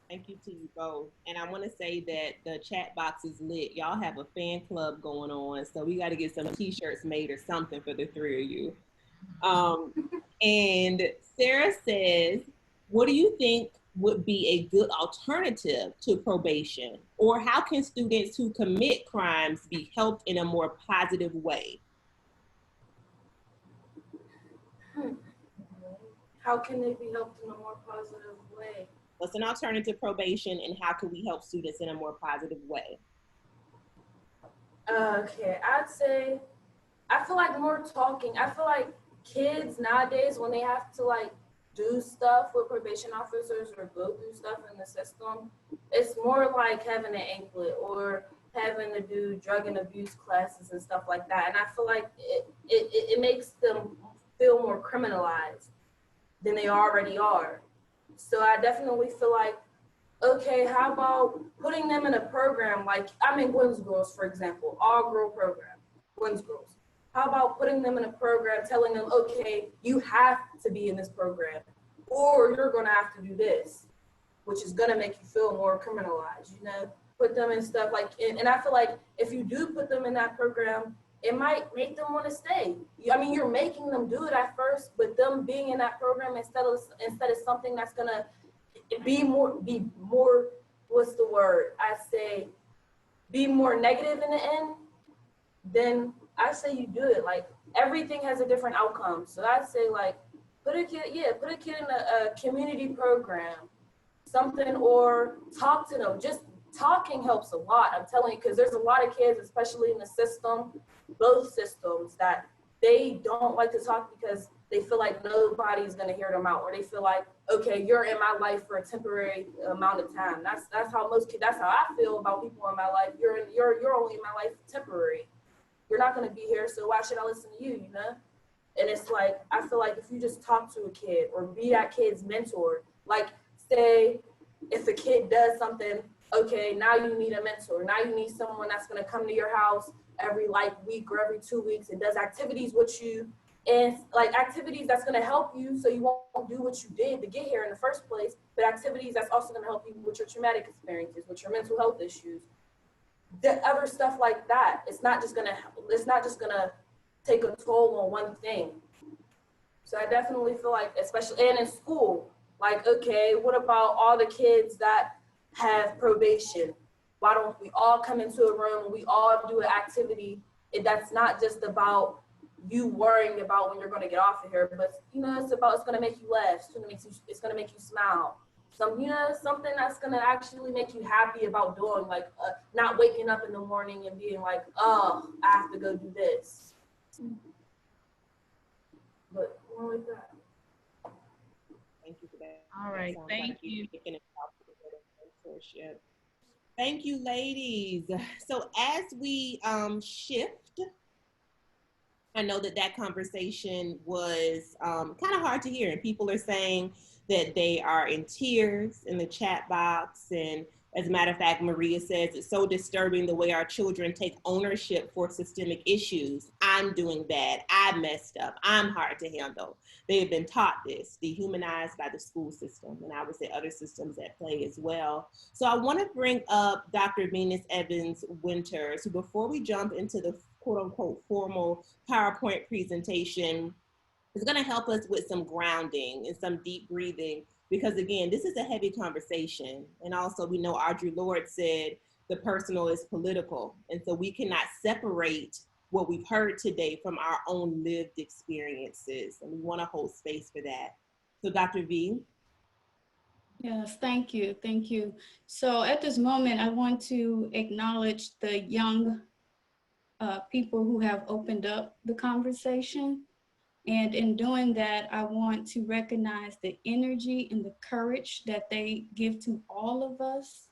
Thank you to you both. And I want to say that the chat box is lit. Y'all have a fan club going on, so we got to get some t-shirts made or something for the three of you. And Sarah says, what do you think would be a good alternative to probation? Or how can students who commit crimes be helped in a more positive way? How can they be helped in a more positive way? What's an alternative to probation, and how can we help students in a more positive way? Okay, I'd say, I feel like more talking. I feel like kids nowadays, when they have to like do stuff with probation officers or go through stuff in the system, it's more like having an anklet or having to do drug and abuse classes and stuff like that. And I feel like it makes them feel more criminalized than they already are. So I definitely feel like, okay, how about putting them in a program like, I'm in Gwen's Girls, for example, all girl program, Gwen's Girls. How about putting them in a program, telling them, okay, you have to be in this program, or you're gonna have to do this, which is gonna make you feel more criminalized, you know? Put them in stuff like, and I feel like if you do put them in that program, it might make them wanna stay. I mean, you're making them do it at first, but them being in that program instead of something that's gonna be more, what's the word? I say, be more negative in the end, then I say you do it. Like, everything has a different outcome. So I'd say like, put a kid in a community program, something, or talk to them. Just talking helps a lot, I'm telling you, because there's a lot of kids, especially in the system, both systems, that they don't like to talk because they feel like nobody's gonna hear them out, or they feel like, okay, you're in my life for a temporary amount of time. That's how most kids, that's how I feel about people in my life. You're only in my life temporary. You're not gonna be here, so why should I listen to you, you know? And it's like, I feel like if you just talk to a kid or be that kid's mentor, like say if a kid does something, okay, now you need a mentor. Now you need someone that's gonna come to your house every like week or every 2 weeks and does activities with you, and like activities that's gonna help you so you won't do what you did to get here in the first place, but activities that's also gonna help you with your traumatic experiences, with your mental health issues, the other stuff like that. It's not just gonna take a toll on one thing. So I definitely feel like, especially, and in school, like, okay, what about all the kids that have probation? Why don't we all come into a room and we all do an activity? That's not just about you worrying about when you're going to get off of here, but you know, it's going to make you laugh. It's going to make you smile. Something that's going to actually make you happy about doing, like not waking up in the morning and being like, oh, I have to go do this. But more like that. Thank All right, thank you. Mentorship. Thank you, ladies. So as we shift, I know that conversation was kind of hard to hear, and people are saying that they are in tears in the chat box. And as a matter of fact, Maria says it's so disturbing the way our children take ownership for systemic issues. I'm doing bad. I messed up. I'm hard to handle. They have been taught this, dehumanized by the school system, and I would say other systems at play as well. So I want to bring up Dr. Venus Evans Winters, who, before we jump into the quote unquote formal PowerPoint presentation, is going to help us with some grounding and some deep breathing, because again, this is a heavy conversation. And also we know Audre Lorde said the personal is political. And so we cannot separate what we've heard today from our own lived experiences. And we want to hold space for that. So Dr. V. Yes, thank you. Thank you. So at this moment, I want to acknowledge the young people who have opened up the conversation. And in doing that, I want to recognize the energy and the courage that they give to all of us.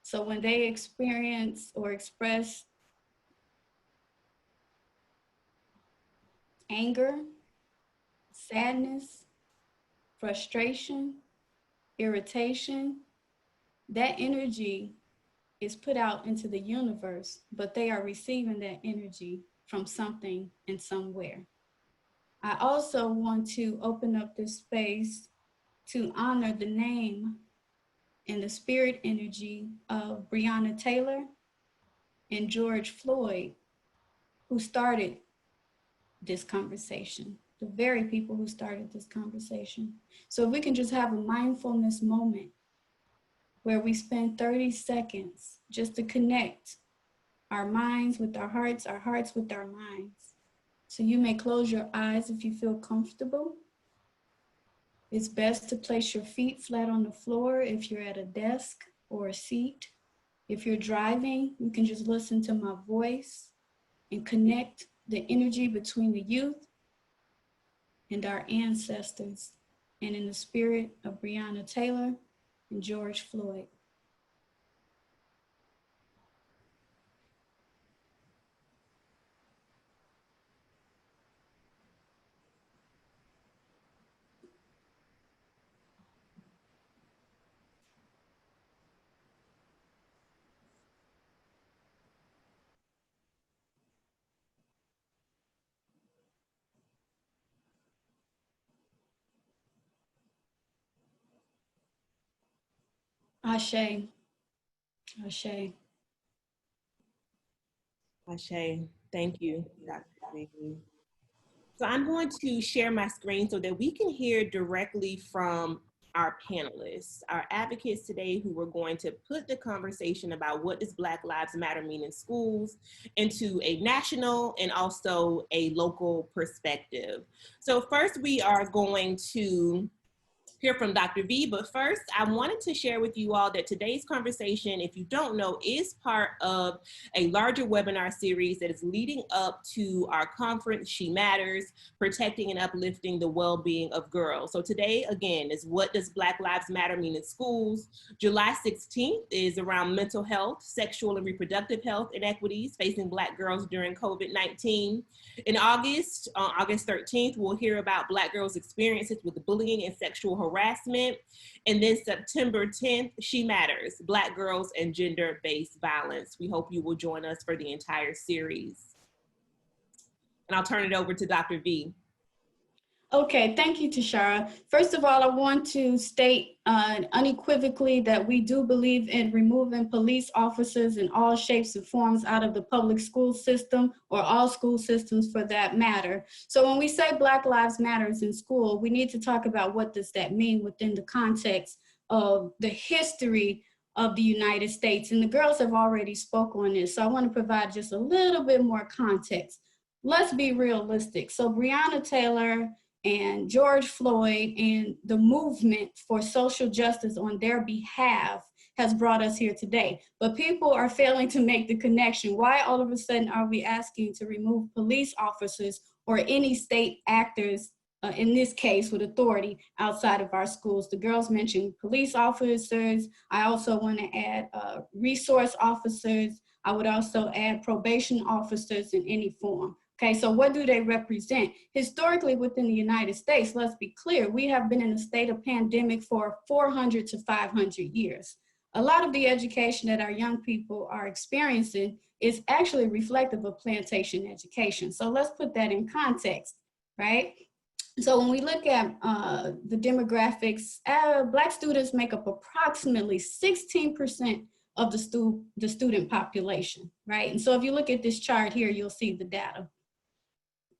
So when they experience or express anger, sadness, frustration, irritation, that energy is put out into the universe, but they are receiving that energy from something and somewhere. I also want to open up this space to honor the name and the spirit energy of Breonna Taylor and George Floyd, who started this conversation, the very people who started this conversation. So if we can just have a mindfulness moment where we spend 30 seconds just to connect our minds with our hearts with our minds. So you may close your eyes if you feel comfortable. It's best to place your feet flat on the floor if you're at a desk or a seat. If you're driving, you can just listen to my voice and connect the energy between the youth and our ancestors, and in the spirit of Breonna Taylor and George Floyd. Ashe. Ashe. Ashe, thank you, Dr. V. So I'm going to share my screen so that we can hear directly from our panelists, our advocates today, who are going to put the conversation about what does Black Lives Matter mean in schools into a national and also a local perspective. So first we are going to hear from Dr. V, but first I wanted to share with you all that today's conversation, if you don't know, is part of a larger webinar series that is leading up to our conference, She Matters, Protecting and Uplifting the Well-Being of Girls. So today, again, is what does Black Lives Matter mean in schools? July 16th is around mental health, sexual and reproductive health inequities facing Black girls during COVID-19. In August, on August 13th, we'll hear about Black girls' experiences with bullying and sexual harassment. And then September 10th, She Matters, Black girls and gender-based violence. We hope you will join us for the entire series. And I'll turn it over to Dr. V. Okay, thank you, Tashara. First of all, I want to state unequivocally that we do believe in removing police officers in all shapes and forms out of the public school system, or all school systems for that matter. So when we say Black Lives Matters in school, we need to talk about what does that mean within the context of the history of the United States. And the girls have already spoke on this, so I want to provide just a little bit more context. Let's be realistic. So Breonna Taylor and George Floyd and the movement for social justice on their behalf has brought us here today. But people are failing to make the connection. Why all of a sudden are we asking to remove police officers or any state actors in this case with authority outside of our schools. The girls mentioned police officers. I also want to add resource officers. I would also add probation officers in any form. Okay, so what do they represent? Historically within the United States, let's be clear, we have been in a state of pandemic for 400 to 500 years. A lot of the education that our young people are experiencing is actually reflective of plantation education. So let's put that in context, right? So when we look at the demographics, Black students make up approximately 16% of the student population, right? And so if you look at this chart here, you'll see the data.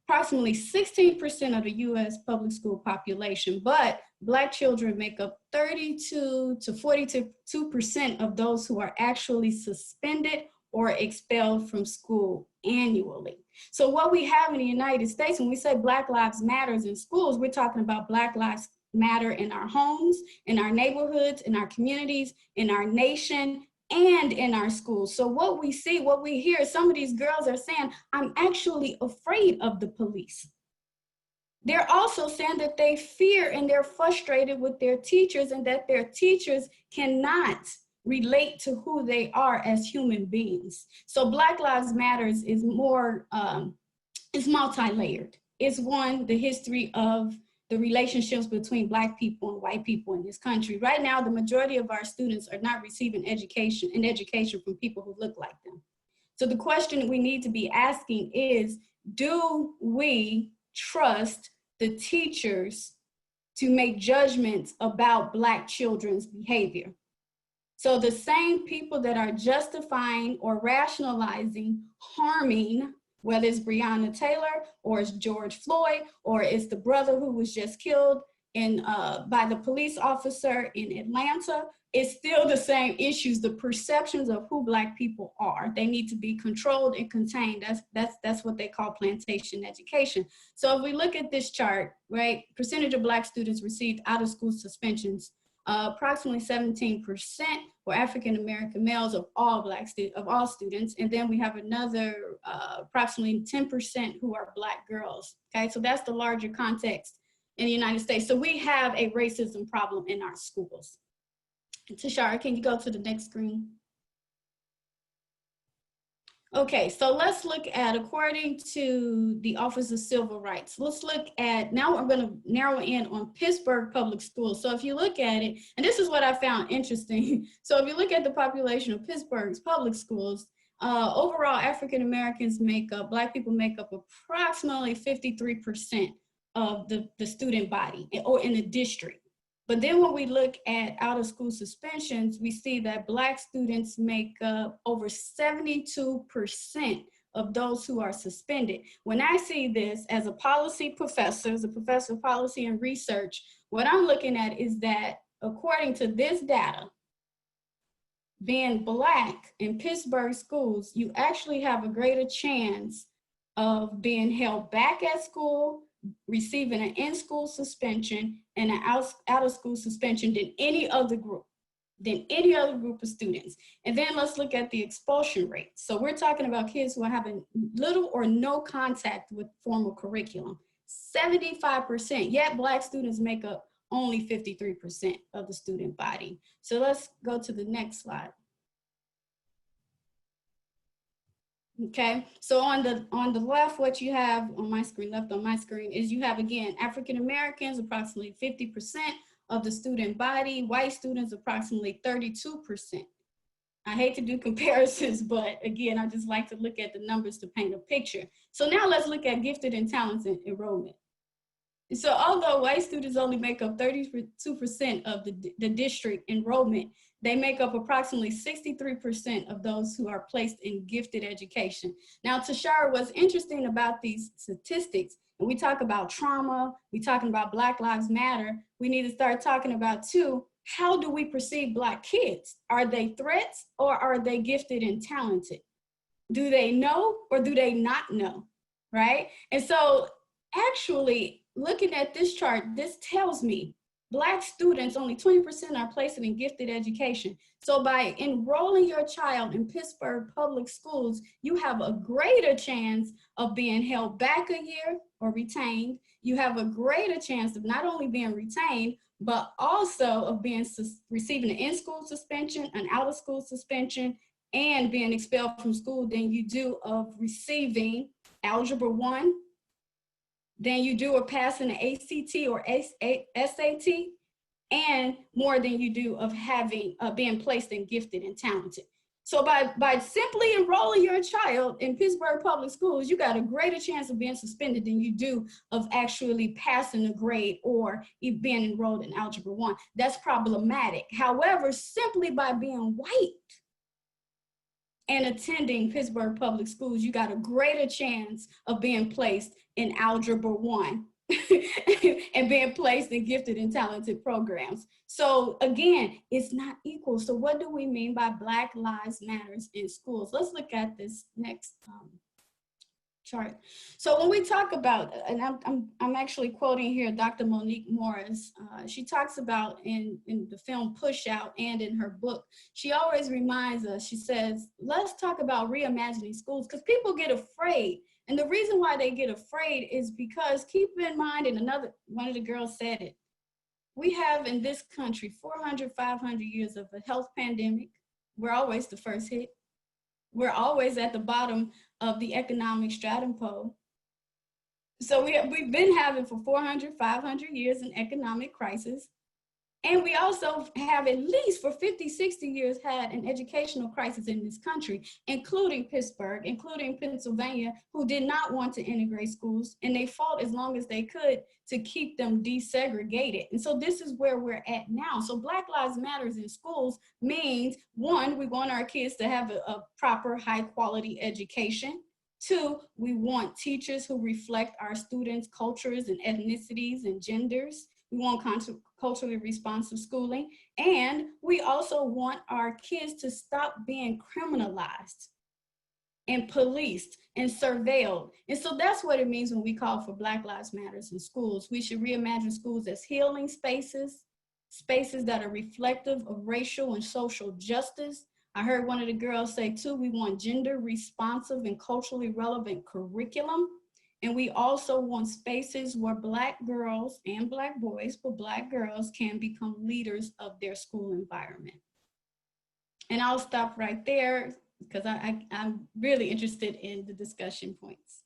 Approximately 16% of the US public school population, but Black children make up 32 to 42% of those who are actually suspended or expelled from school annually. So what we have in the United States, when we say Black Lives Matters in schools, we're talking about Black Lives Matter in our homes, in our neighborhoods, in our communities, in our nation, and in our schools. So what we see, what we hear, some of these girls are saying, I'm actually afraid of the police. They're also saying that they fear and they're frustrated with their teachers and that their teachers cannot relate to who they are as human beings. So Black Lives Matters is more, it's multi-layered. It's one, the history of the relationships between Black people and white people in this country. Right now, the majority of our students are not receiving education from people who look like them. So the question we need to be asking is, do we trust the teachers to make judgments about Black children's behavior? So the same people that are justifying or rationalizing harming, whether it's Breonna Taylor or it's George Floyd or it's the brother who was just killed by the police officer in Atlanta, it's still the same issues, the perceptions of who Black people are. They need to be controlled and contained. That's what they call plantation education. So if we look at this chart, right, percentage of Black students received out of school suspensions, approximately 17% were African-American males of all all students. And then we have another approximately 10% who are Black girls. Okay, so that's the larger context in the United States. So we have a racism problem in our schools. Tashara, can you go to the next screen? Okay, so let's look at, according to the Office of Civil Rights, let's look at, now I'm gonna narrow in on Pittsburgh public schools. So if you look at it, and this is what I found interesting. So if you look at the population of Pittsburgh's public schools, overall African-Americans make up, Black people make up approximately 53% of the student body or in the district. But then when we look at out of school suspensions, we see that Black students make up over 72% of those who are suspended. When I see this as a policy professor, as a professor of policy and research, what I'm looking at is that according to this data, being Black in Pittsburgh schools, you actually have a greater chance of being held back at school, receiving an in-school suspension and an out-of-school suspension than any other group of students. And then let's look at the expulsion rate. So we're talking about kids who are having little or no contact with formal curriculum. 75%, yet Black students make up only 53% of the student body. So let's go to the next slide. Okay, so on the left, what you have on my screen, left on my screen, is you have, again, African Americans, approximately 50% of the student body, white students, approximately 32%. I hate to do comparisons, but again, I just like to look at the numbers to paint a picture. So now let's look at gifted and talented enrollment. So although white students only make up 32% of the district enrollment, they make up approximately 63% of those who are placed in gifted education. Now, Tashara, what's interesting about these statistics, and we talk about trauma, we talking about Black Lives Matter, we need to start talking about too, how do we perceive Black kids? Are they threats or are they gifted and talented? Do they know or do they not know, right? And so actually, looking at this chart, this tells me Black students, only 20% are placed in gifted education. So by enrolling your child in Pittsburgh public schools, you have a greater chance of being held back a year or retained. You have a greater chance of not only being retained, but also of being receiving an in-school suspension, an out-of-school suspension, and being expelled from school than you do of receiving Algebra 1, than you do of passing an ACT or SAT, and more than you do of having being placed in gifted and talented. So by simply enrolling your child in Pittsburgh public schools, you got a greater chance of being suspended than you do of actually passing a grade or being enrolled in Algebra 1. That's problematic. However, simply by being white and attending Pittsburgh public schools, you got a greater chance of being placed in Algebra 1 and being placed in gifted and talented programs. So again, it's not equal. So what do we mean by Black Lives Matters in schools? Let's look at this next chart. So when we talk about, and I'm actually quoting here Dr. Monique Morris, she talks about in the film Push Out and in her book, she always reminds us, she says, let's talk about reimagining schools, because people get afraid. And the reason why they get afraid is because, keep in mind, and one of the girls said it, we have in this country 400, 500 years of a health pandemic. We're always the first hit. We're always at the bottom of the economic stratum pole. So we've been having for 400, 500 years an economic crisis. And we also have at least for 50, 60 years had an educational crisis in this country, including Pittsburgh, including Pennsylvania, who did not want to integrate schools, and they fought as long as they could to keep them desegregated. And so this is where we're at now. So Black Lives Matters in schools means, one, we want our kids to have a proper high quality education. Two, we want teachers who reflect our students' cultures and ethnicities and genders. We want culturally responsive schooling. And we also want our kids to stop being criminalized and policed and surveilled. And so that's what it means when we call for Black Lives Matters in schools. We should reimagine schools as healing spaces, spaces that are reflective of racial and social justice. I heard one of the girls say too, we want gender responsive and culturally relevant curriculum. And we also want spaces where Black girls and Black boys, but Black girls can become leaders of their school environment. And I'll stop right there because I'm really interested in the discussion points.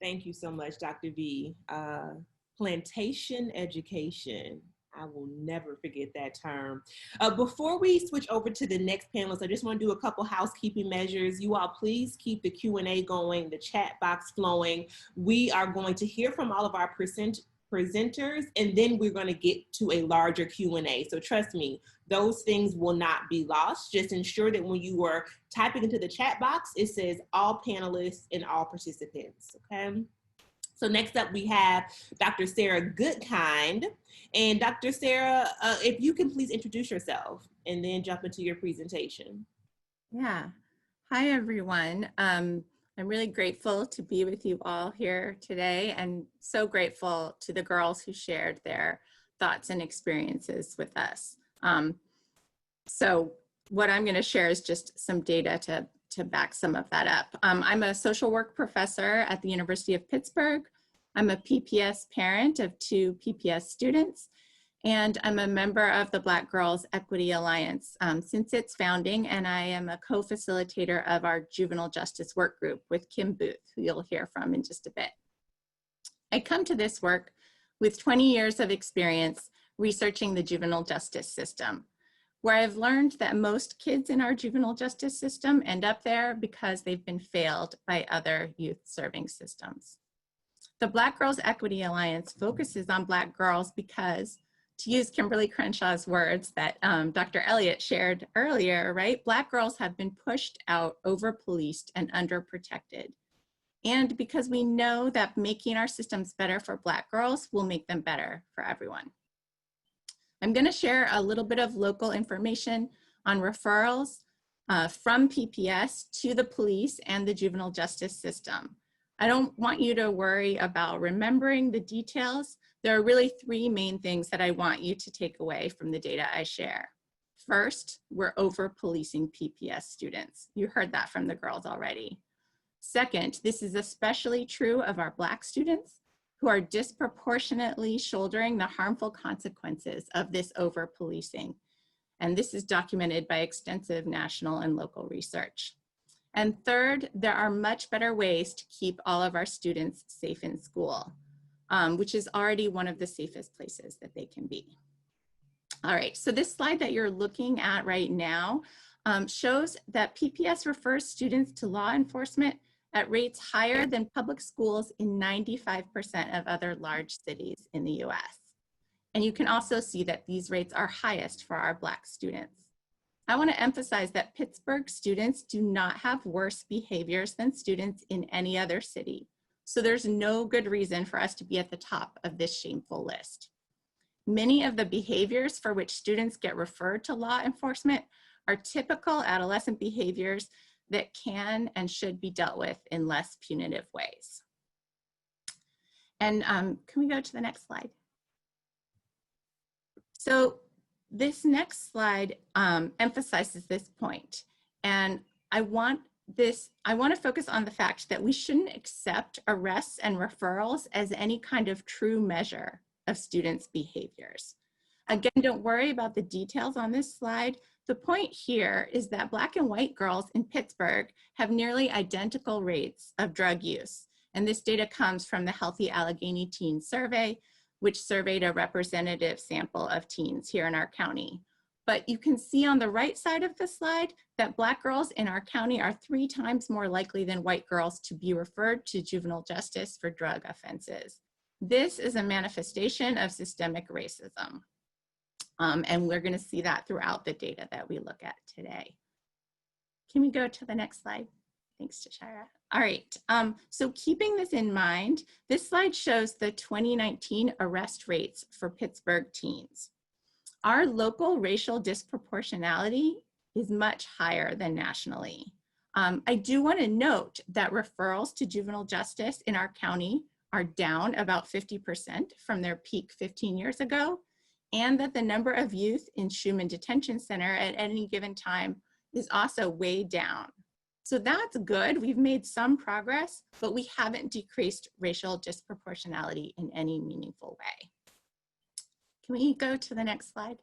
Thank you so much, Dr. V. Plantation education. I will never forget that term. Before we switch over to the next panelist, I just want to do a couple housekeeping measures. You all please keep the Q&A going, the chat box flowing. We are going to hear from all of our presenters, and then we're going to get to a larger Q&A. So trust me, those things will not be lost. Just ensure that when you are typing into the chat box, it says all panelists and all participants, okay? So next up, we have Dr. Sarah Goodkind. And Dr. Sarah, if you can please introduce yourself and then jump into your presentation. Yeah. Hi, everyone. I'm really grateful to be with you all here today, and so grateful to the girls who shared their thoughts and experiences with us. So what I'm going to share is just some data to back some of that up. I'm a social work professor at the University of Pittsburgh. I'm a PPS parent of 2 PPS students, and I'm a member of the Black Girls Equity Alliance since its founding, and I am a co-facilitator of our juvenile justice work group with Kim Booth, who you'll hear from in just a bit. I come to this work with 20 years of experience researching the juvenile justice system, where I've learned that most kids in our juvenile justice system end up there because they've been failed by other youth serving systems. The Black Girls Equity Alliance focuses on Black girls because, to use Kimberly Crenshaw's words that Dr. Elliott shared earlier, right? Black girls have been pushed out, over-policed, and underprotected. And because we know that making our systems better for Black girls will make them better for everyone. I'm going to share a little bit of local information on referrals from PPS to the police and the juvenile justice system. I don't want you to worry about remembering the details. There are really three main things that I want you to take away from the data I share. First, we're over-policing PPS students. You heard that from the girls already. Second, this is especially true of our Black students who are disproportionately shouldering the harmful consequences of this over-policing. And this is documented by extensive national and local research. And third, there are much better ways to keep all of our students safe in school, which is already one of the safest places that they can be. All right, so this slide that you're looking at right now shows that PPS refers students to law enforcement at rates higher than public schools in 95% of other large cities in the US. And you can also see that these rates are highest for our Black students. I want to emphasize that Pittsburgh students do not have worse behaviors than students in any other city. So there's no good reason for us to be at the top of this shameful list. Many of the behaviors for which students get referred to law enforcement are typical adolescent behaviors that can and should be dealt with in less punitive ways. And can we go to the next slide? So this next slide emphasizes this point. And I want to focus on the fact that we shouldn't accept arrests and referrals as any kind of true measure of students' behaviors. Again, don't worry about the details on this slide. The point here is that Black and white girls in Pittsburgh have nearly identical rates of drug use. And this data comes from the Healthy Allegheny Teen Survey, which surveyed a representative sample of teens here in our county. But you can see on the right side of the slide that Black girls in our county are 3 times more likely than white girls to be referred to juvenile justice for drug offenses. This is a manifestation of systemic racism. And we're going to see that throughout the data that we look at today. Can we go to the next slide? Thanks to Shira. All right, so keeping this in mind, this slide shows the 2019 arrest rates for Pittsburgh teens. Our local racial disproportionality is much higher than nationally. I do want to note that referrals to juvenile justice in our county are down about 50% from their peak 15 years ago, and that the number of youth in Schumann Detention Center at any given time is also way down. So that's good. We've made some progress, but we haven't decreased racial disproportionality in any meaningful way. Can we go to the next slide?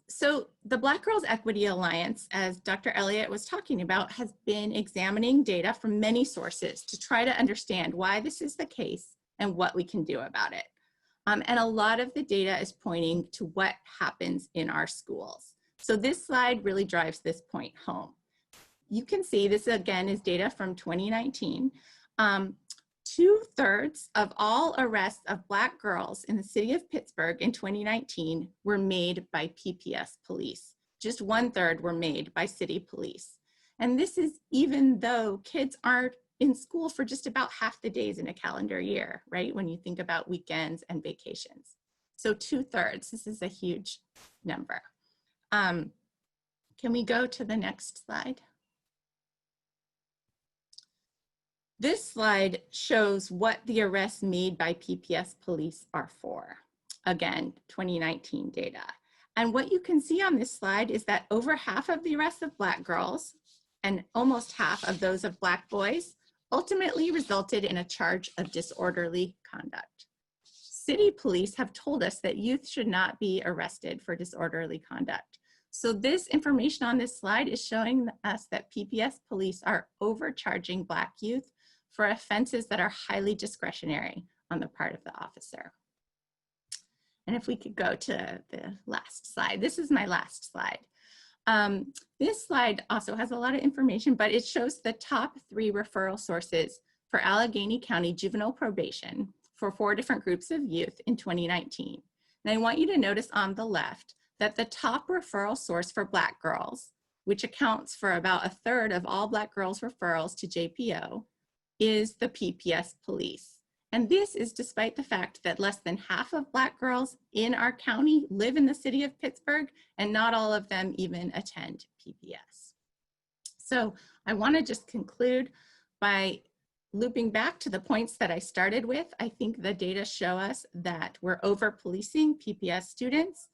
So the Black Girls Equity Alliance, as Dr. Elliott was talking about, has been examining data from many sources to try to understand why this is the case and what we can do about it. And a lot of the data is pointing to what happens in our schools. So this slide really drives this point home. You can see this again is data from 2019. 2/3 of all arrests of Black girls in the city of Pittsburgh in 2019 were made by PPS Police. Just 1/3 were made by city police. And this is even though kids aren't in school for just about half the days in a calendar year, right? When you think about weekends and vacations. So 2/3, this is a huge number. Can we go to the next slide? This slide shows what the arrests made by PPS Police are for. Again, 2019 data. And what you can see on this slide is that over half of the arrests of Black girls and almost half of those of Black boys ultimately resulted in a charge of disorderly conduct. City police have told us that youth should not be arrested for disorderly conduct. So this information on this slide is showing us that PPS police are overcharging Black youth for offenses that are highly discretionary on the part of the officer. And if we could go to the last slide. This is my last slide. This slide also has a lot of information, but it shows the top 3 referral sources for Allegheny County juvenile probation for 4 different groups of youth in 2019. And I want you to notice on the left that the top referral source for Black girls, which accounts for about 1/3 of all Black girls' referrals to JPO, is the PPS Police. And this is despite the fact that less than half of Black girls in our county live in the city of Pittsburgh, and not all of them even attend PPS. So I want to just conclude by looping back to the points that I started with, I think the data show us that we're over-policing PPS students.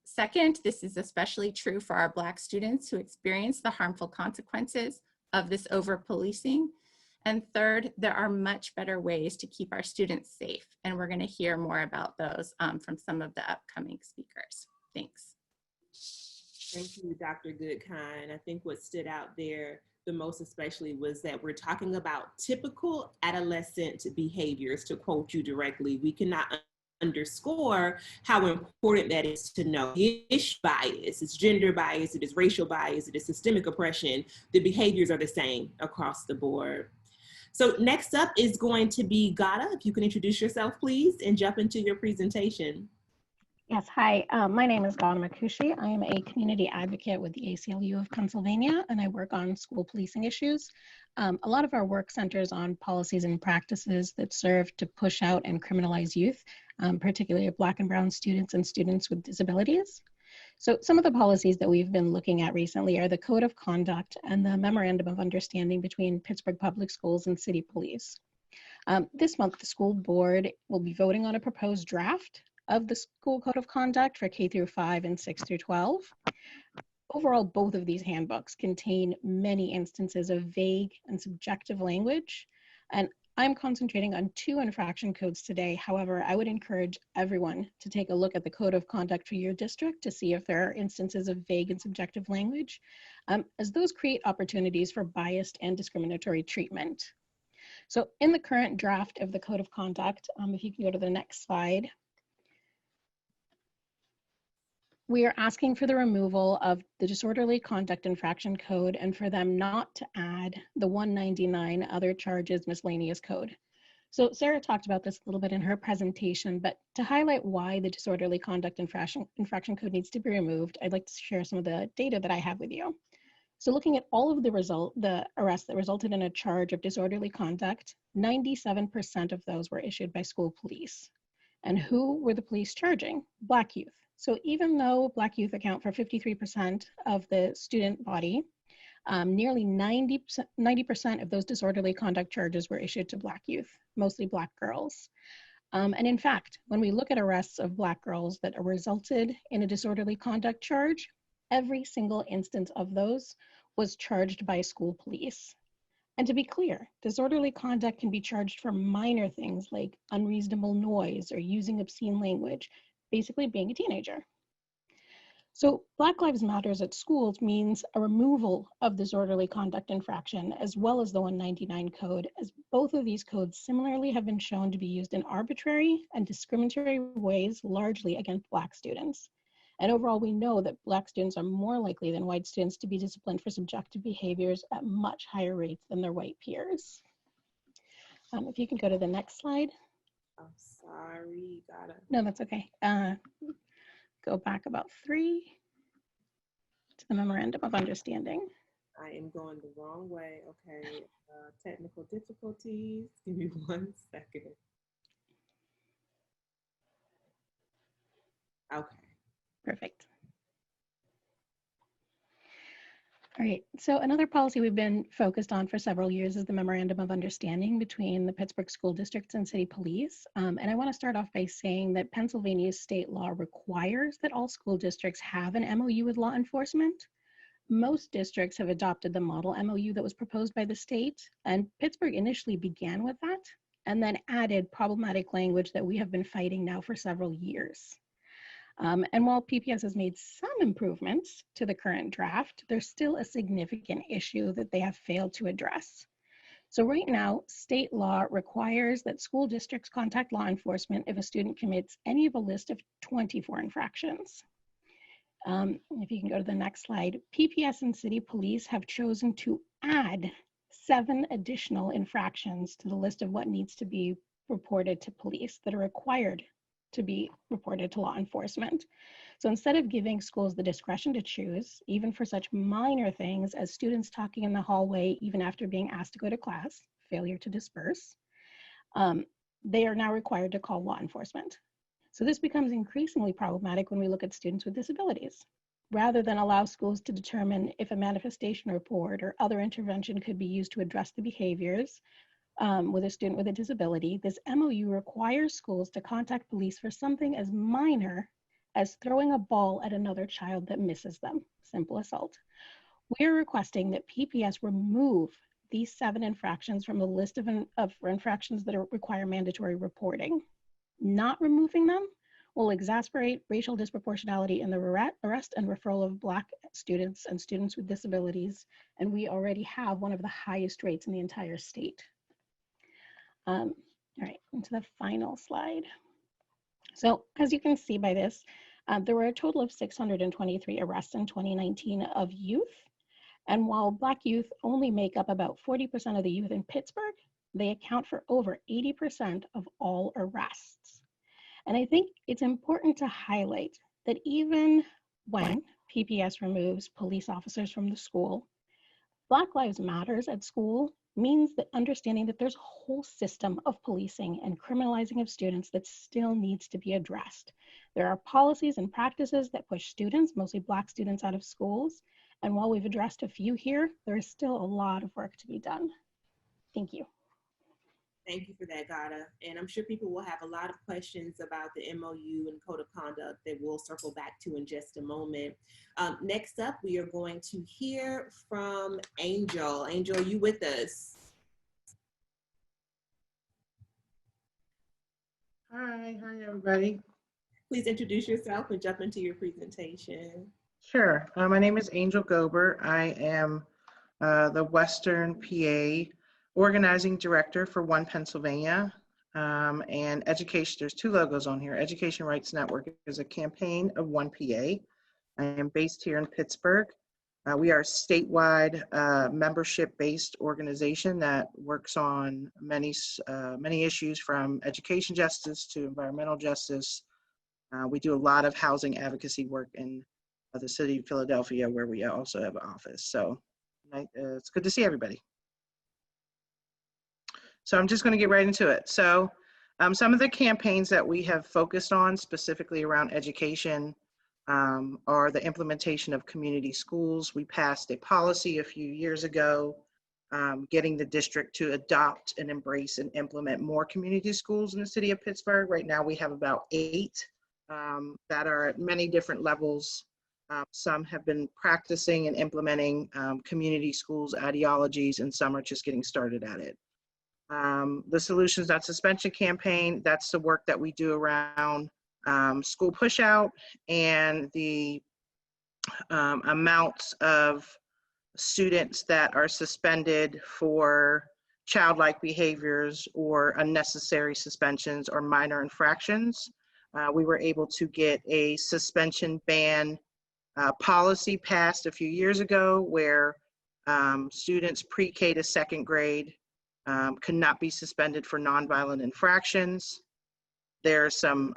Second, this is especially true for our Black students who experience the harmful consequences of this over-policing. And third, there are much better ways to keep our students safe. And we're going to hear more about those from some of the upcoming speakers. Thanks. Thank you, Dr. Goodkind. I think what stood out there the most especially was that we're talking about typical adolescent behaviors, to quote you directly. We cannot underscore how important that is to know. It's bias, it's gender bias, it is racial bias, it is systemic oppression. The behaviors are the same across the board. So next up is going to be Gada. If you can introduce yourself, please, and jump into your presentation. Yes, hi, my name is Gada Makushi. I am a community advocate with the ACLU of Pennsylvania, and I work on school policing issues. A lot of our work centers on policies and practices that serve to push out and criminalize youth, particularly Black and Brown students and students with disabilities. So some of the policies that we've been looking at recently are the Code of Conduct and the Memorandum of Understanding between Pittsburgh Public Schools and City Police. This month, the school board will be voting on a proposed draft of the School Code of Conduct for K through 5 and 6 through 12. Overall, both of these handbooks contain many instances of vague and subjective language, and I'm concentrating on 2 infraction codes today. However, I would encourage everyone to take a look at the Code of Conduct for your district to see if there are instances of vague and subjective language, as those create opportunities for biased and discriminatory treatment. So in the current draft of the Code of Conduct, if you can go to the next slide, we are asking for the removal of the disorderly conduct infraction code and for them not to add the 199 other charges miscellaneous code. So Sarah talked about this a little bit in her presentation, but to highlight why the disorderly conduct infraction code needs to be removed, I'd like to share some of the data that I have with you. So looking at all of the arrests that resulted in a charge of disorderly conduct, 97% of those were issued by school police. And who were the police charging? Black youth. So even though Black youth account for 53% of the student body, nearly 90% of those disorderly conduct charges were issued to Black youth, mostly Black girls. And in fact, when we look at arrests of Black girls that resulted in a disorderly conduct charge, every single instance of those was charged by school police. And to be clear, disorderly conduct can be charged for minor things like unreasonable noise or using obscene language, basically being a teenager. So Black Lives Matters at schools means a removal of disorderly conduct infraction as well as the 199 code, as both of these codes similarly have been shown to be used in arbitrary and discriminatory ways, largely against Black students. And overall, we know that Black students are more likely than white students to be disciplined for subjective behaviors at much higher rates than their white peers. If you can go to the next slide. I'm sorry, No, that's okay. Go back about 3 to the Memorandum of Understanding. I am going the wrong way. Okay, technical difficulties. Give me 1 second. Okay. Perfect. All right, so another policy we've been focused on for several years is the Memorandum of Understanding between the Pittsburgh School Districts and City Police. And I want to start off by saying that Pennsylvania's state law requires that all school districts have an MOU with law enforcement. Most districts have adopted the model MOU that was proposed by the state, and Pittsburgh initially began with that and then added problematic language that we have been fighting now for several years. And while PPS has made some improvements to the current draft, there's still a significant issue that they have failed to address. So right now, state law requires that school districts contact law enforcement if a student commits any of a list of 24 infractions. If you can go to the next slide, PPS and City Police have chosen to add 7 additional infractions to the list of what needs to be reported to police that are required to be reported to law enforcement. So instead of giving schools the discretion to choose, even for such minor things as students talking in the hallway, even after being asked to go to class, failure to disperse, they are now required to call law enforcement. So this becomes increasingly problematic when we look at students with disabilities. Rather than allow schools to determine if a manifestation report or other intervention could be used to address the behaviors, with a student with a disability, this MOU requires schools to contact police for something as minor as throwing a ball at another child that misses them, simple assault. We are requesting that PPS remove these 7 infractions from the list of infractions that require mandatory reporting. Not removing them will exacerbate racial disproportionality in the arrest and referral of Black students and students with disabilities, and we already have one of the highest rates in the entire state. All right, into the final slide. So as you can see by this, there were a total of 623 arrests in 2019 of youth. And while Black youth only make up about 40% of the youth in Pittsburgh, they account for over 80% of all arrests. And I think it's important to highlight that even when PPS removes police officers from the school, Black Lives Matters at school means that understanding that there's a whole system of policing and criminalizing of students that still needs to be addressed. There are policies and practices that push students, mostly Black students, out of schools. And while we've addressed a few here, there is still a lot of work to be done. Thank you. Thank you for that, Gada. And I'm sure people will have a lot of questions about the MOU and code of conduct that we'll circle back to in just a moment. Next up, we are going to hear from Angel. Angel, are you with us? Hi everybody. Please introduce yourself and jump into your presentation. Sure. My name is Angel Gober. I am the Western PA Organizing Director for One Pennsylvania, and education. There's 2 logos on here. Education Rights Network is a campaign of One PA. I am based here in Pittsburgh. We are a statewide membership-based organization that works on many issues from education justice to environmental justice. We do a lot of housing advocacy work in the city of Philadelphia, where we also have an office. So it's good to see everybody. So I'm just going to get right into it. So some of the campaigns that we have focused on specifically around education are the implementation of community schools. We passed a policy a few years ago, getting the district to adopt and embrace and implement more community schools in the city of Pittsburgh. Right now we have about 8 that are at many different levels. Some have been practicing and implementing community schools ideologies, and some are just getting started at it. The Solutions Not Suspension campaign, that's the work that we do around school pushout and the amounts of students that are suspended for childlike behaviors or unnecessary suspensions or minor infractions. We were able to get a suspension ban policy passed a few years ago where students pre-K to 2nd grade could not be suspended for nonviolent infractions. There are some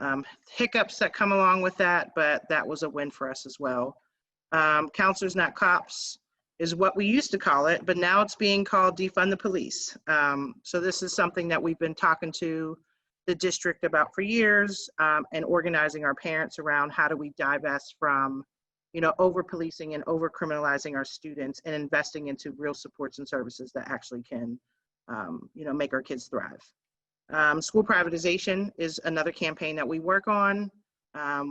hiccups that come along with that, but that was a win for us as well. Counselors Not Cops is what we used to call it, but now it's being called Defund the Police. So this is something that we've been talking to the district about for years, and organizing our parents around how do we divest from over policing and over criminalizing our students and investing into real supports and services that actually can make our kids thrive. School privatization is another campaign that we work on.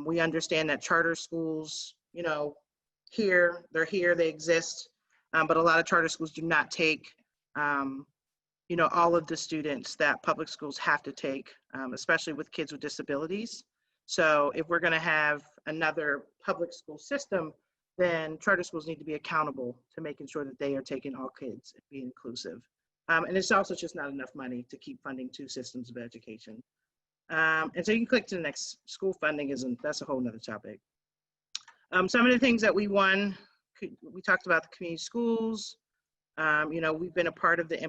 We understand that charter schools, they're here, they exist, but a lot of charter schools do not take, all of the students that public schools have to take, especially with kids with disabilities. So if we're going to have another public school system, then charter schools need to be accountable to making sure that they are taking all kids and being inclusive. And it's also just not enough money to keep funding 2 systems of education. And so you can click to the next. School funding that's a whole nother topic. Some of the things that we won, we talked about the community schools. We've been a part of the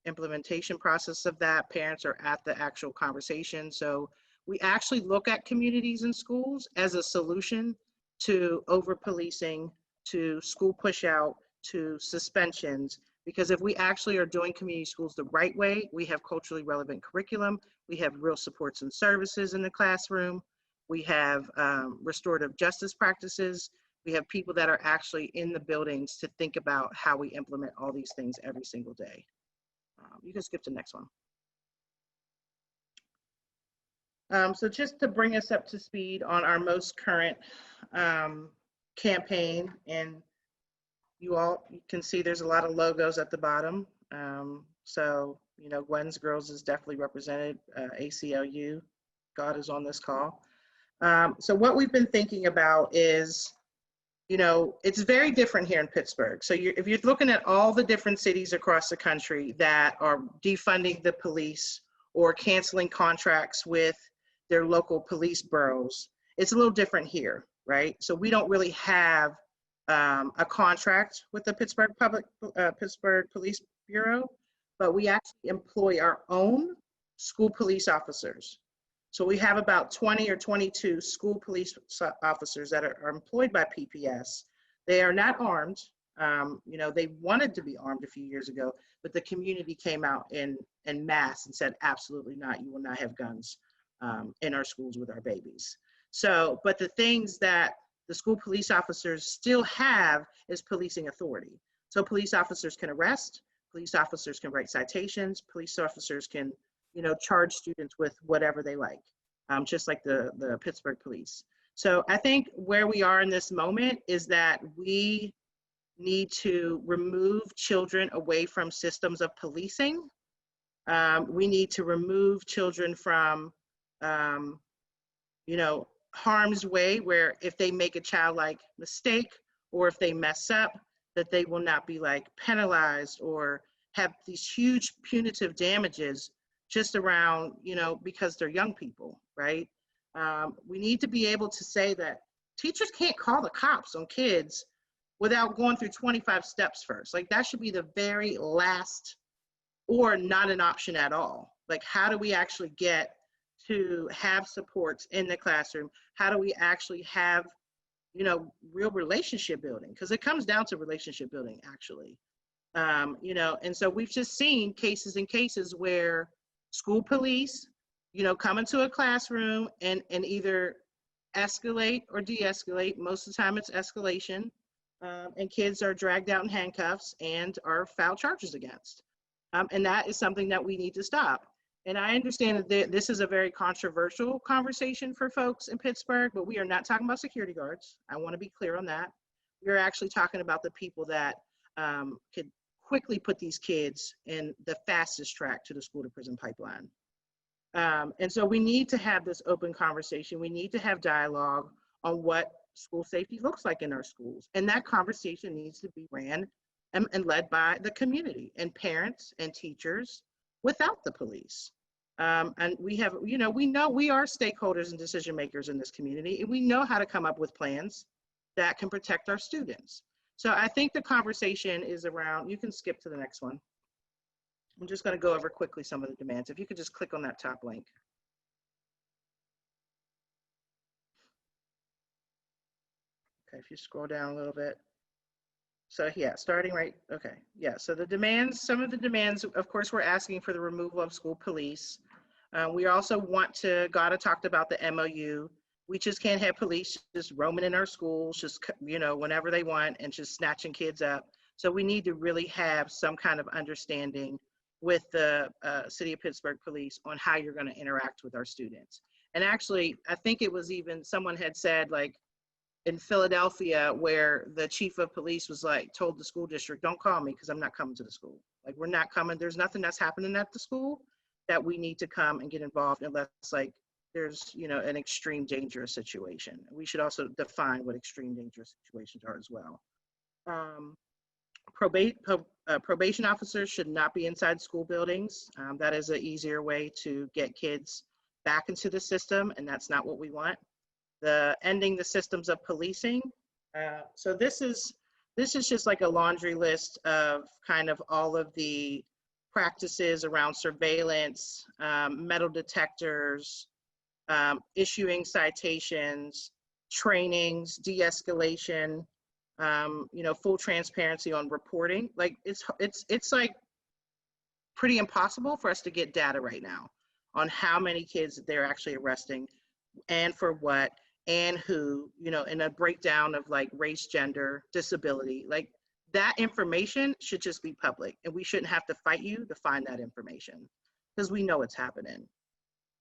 implementation process of that. Parents are at the actual conversation. So we actually look at communities and schools as a solution to over-policing, to school push-out, to suspensions. Because if we actually are doing community schools the right way, we have culturally relevant curriculum, we have real supports and services in the classroom, we have restorative justice practices, we have people that are actually in the buildings to think about how we implement all these things every single day. You can skip to the next one. So just to bring us up to speed on our most current campaign, and you can see there's a lot of logos at the bottom. So, you know, Gwen's Girls is definitely represented, ACLU, God is on this call. So what we've been thinking about is, you know, it's very different here in Pittsburgh. So if you're looking at all the different cities across the country that are defunding the police or canceling contracts with their local police boroughs, it's a little different here, right? So we don't really have a contract with the Pittsburgh Police Bureau, but we actually employ our own school police officers. So we have about 20 or 22 school police officers that are employed by PPS. They are not armed. You know, they wanted to be armed a few years ago, but the community came out in mass and said, absolutely not, you will not have guns in our schools with our babies. So, but the things that the school police officers still have is policing authority. So police officers can arrest, police officers can write citations, police officers can, you know, charge students with whatever they like, just like the Pittsburgh Police. So I think where we are in this moment is that we need to remove children away from systems of policing. We need to remove children from, you know, harm's way, where if they make a childlike mistake or if they mess up, that they will not be like penalized or have these huge punitive damages just around, you know, because they're young people, right? We need to be able to say that teachers can't call the cops on kids without going through 25 steps first. Like that should be the very last, or not an option at all. Like, how do we actually get to have supports in the classroom? How do we actually have, you know, real relationship building? Because it comes down to relationship building, actually. You know, and so we've just seen cases and cases where school police, you know, come into a classroom and either escalate or de-escalate. Most of the time it's escalation, and kids are dragged out in handcuffs and are filed charges against. And that is something that we need to stop. And I understand that this is a very controversial conversation for folks in Pittsburgh, but we are not talking about security guards. I want to be clear on that. We're actually talking about the people that could quickly put these kids in the fastest track to the school to prison pipeline. And so we need to have this open conversation. We need to have dialogue on what school safety looks like in our schools. And that conversation needs to be ran and led by the community and parents and teachers without the police. And we have, you know we are stakeholders and decision makers in this community, and we know how to come up with plans that can protect our students. So I think the conversation is around, you can skip to the next one. I'm just going to go over quickly some of the demands. If you could just click on that top link. Okay, if you scroll down a little bit. So yeah, starting right, okay. Yeah, so the demands, some of the demands, of course, we're asking for the removal of school police. We also want to, Gada talked about the MOU. We just can't have police just roaming in our schools, just, you know, whenever they want and just snatching kids up. So we need to really have some kind of understanding with the City of Pittsburgh Police on how you're going to interact with our students. And actually, I think it was even, someone had said, like, in Philadelphia, where the chief of police was like, told the school district, don't call me because I'm not coming to the school. Like, we're not coming. There's nothing that's happening at the school that we need to come and get involved unless, like, there's, you know, an extreme dangerous situation. We should also define what extreme dangerous situations are as well. Probation officers should not be inside school buildings. That is an easier way to get kids back into the system, and that's not what we want. Ending the systems of policing. So this is just like a laundry list of kind of all of the practices around surveillance, metal detectors, issuing citations, trainings, de-escalation, you know, full transparency on reporting. Like it's like pretty impossible for us to get data right now on how many kids they're actually arresting and for what and who, you know, in a breakdown of like race, gender, disability. Like that information should just be public, and we shouldn't have to fight you to find that information because we know it's happening.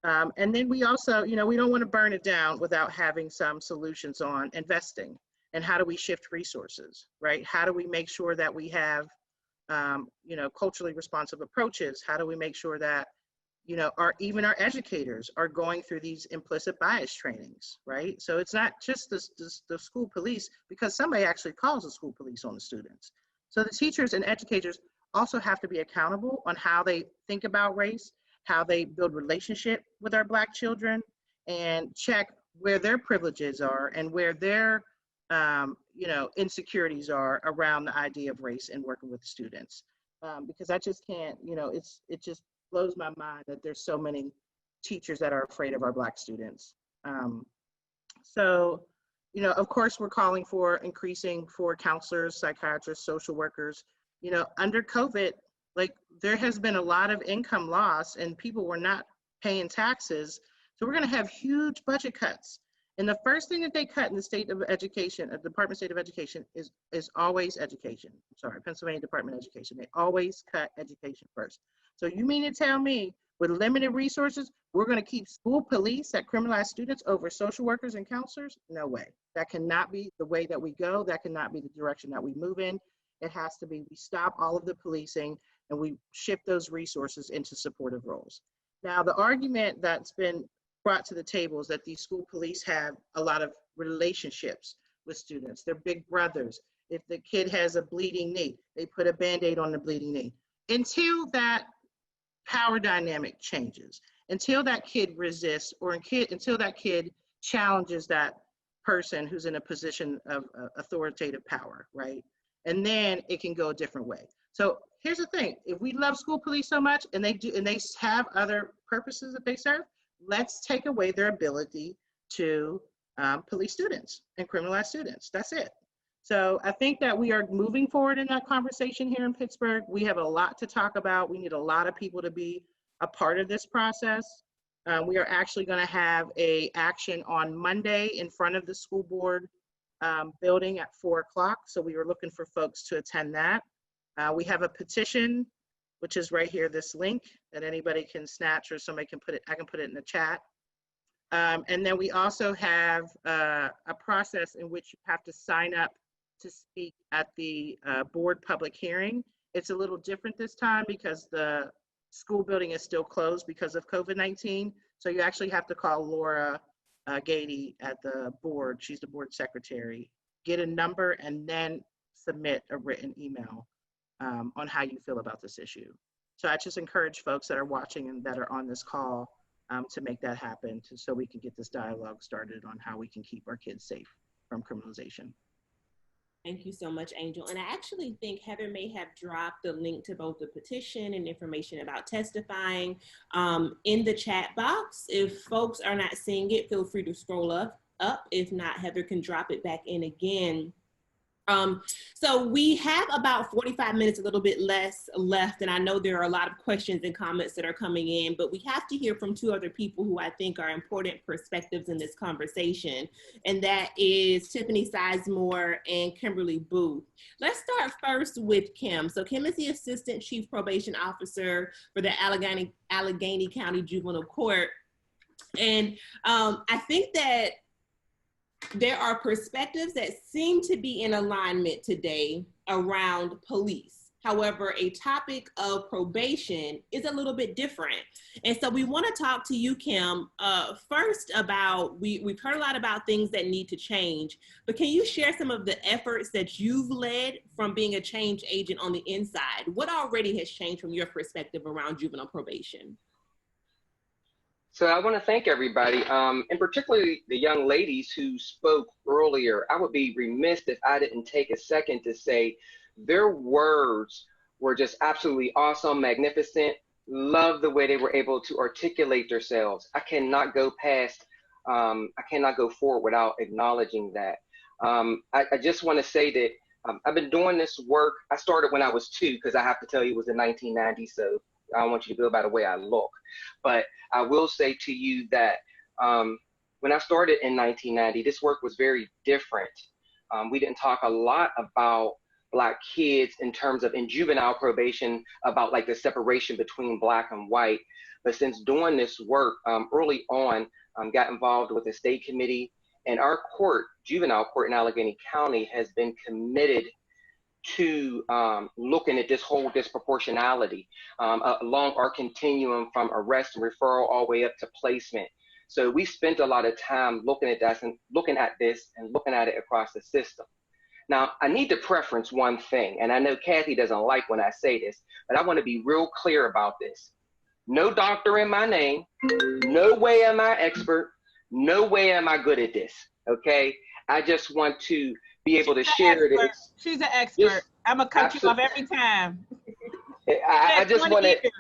And then we also, you know, we don't want to burn it down without having some solutions on investing and how do we shift resources, right? How do we make sure that we have, you know, culturally responsive approaches? How do we make sure that, you know, even our educators are going through these implicit bias trainings, right? So it's not just the school police, because somebody actually calls the school police on the students. So the teachers and educators also have to be accountable on how they think about race, how they build relationship with our Black children, and check where their privileges are and where their you know, insecurities are around the idea of race and working with students. Because I just can't, you know, it just blows my mind that there's so many teachers that are afraid of our Black students. So, you know, of course, we're calling for increasing for counselors, psychiatrists, social workers. You know, under COVID, like there has been a lot of income loss and people were not paying taxes. So we're going to have huge budget cuts. And the first thing that they cut in the state of education, the Department of State of Education, is always education. I'm sorry, Pennsylvania Department of Education. They always cut education first. So you mean to tell me with limited resources, we're going to keep school police that criminalize students over social workers and counselors? No way. That cannot be the way that we go. That cannot be the direction that we move in. It has to be, we stop all of the policing and we shift those resources into supportive roles. Now, the argument that's been brought to the table is that these school police have a lot of relationships with students. They're big brothers. If the kid has a bleeding knee, they put a Band-Aid on the bleeding knee. Until that power dynamic changes, until that kid resists, or until that kid challenges that person who's in a position of authoritative power, right? And then it can go a different way. So here's the thing, if we love school police so much and they have other purposes that they serve, let's take away their ability to police students and criminalize students. That's it. So I think that we are moving forward in that conversation here in Pittsburgh. We have a lot to talk about. We need a lot of people to be a part of this process. We are actually going to have an action on Monday in front of the school board building at 4 o'clock. So we were looking for folks to attend that. We have a petition, which is right here, this link that anybody can snatch, or somebody can put it, I can put it in the chat. And then we also have a process in which you have to sign up to speak at the board public hearing. It's a little different this time because the school building is still closed because of COVID-19. So you actually have to call Laura Gady at the board. She's the board secretary. Get a number and then submit a written email on how you feel about this issue. So I just encourage folks that are watching and that are on this call to make that happen so we can get this dialogue started on how we can keep our kids safe from criminalization. Thank you so much, Angel. And I actually think Heather may have dropped the link to both the petition and information about testifying in the chat box. If folks are not seeing it, feel free to scroll up. If not, Heather can drop it back in again. So we have about 45 minutes, a little bit less left, and I know there are a lot of questions and comments that are coming in, but we have to hear from two other people who I think are important perspectives in this conversation, and that is Tiffany Sizemore and Kimberly Booth. Let's start first with Kim. So Kim is the Assistant Chief Probation Officer for the Allegheny County Juvenile Court, and I think that there are perspectives that seem to be in alignment today around police. However, a topic of probation is a little bit different. And so we want to talk to you, Kim, first about, we've heard a lot about things that need to change, but can you share some of the efforts that you've led from being a change agent on the inside? What already has changed from your perspective around juvenile probation? So I want to thank everybody, and particularly the young ladies who spoke earlier. I would be remiss if I didn't take a second to say their words were just absolutely awesome, magnificent. Love the way they were able to articulate themselves. I cannot go forward without acknowledging that. I just want to say that I've been doing this work. I started when I was 2, because I have to tell you it was in 1990, so I don't want you to go by the way I look. But I will say to you that when I started in 1990, this work was very different. We didn't talk a lot about Black kids in terms of in juvenile probation about like the separation between Black and white. But since doing this work early on, got involved with the state committee, and our court, juvenile court in Allegheny County, has been committed to looking at this whole disproportionality along our continuum from arrest and referral all the way up to placement. So we spent a lot of time looking at this and looking at it across the system. Now, I need to preference one thing, and I know Kathy doesn't like when I say this, but I want to be real clear about this. No doctor in my name, no way am I expert, no way am I good at this, okay? I just want to be able to share this. She's an expert. I'm gonna cut you off every time. I just want to,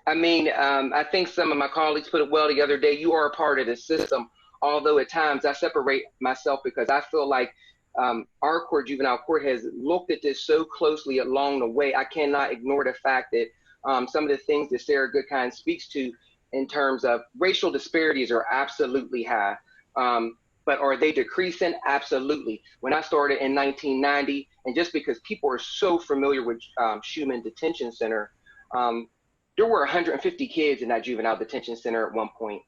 I mean, I think some of my colleagues put it well the other day. You are a part of the system, although at times I separate myself because I feel like our court, juvenile court, has looked at this so closely along the way. I cannot ignore the fact that some of the things that Sarah Goodkind speaks to in terms of racial disparities are absolutely high. But are they decreasing? Absolutely. When I started in 1990, and just because people are so familiar with Schumann Detention Center, there were 150 kids in that juvenile detention center at one point.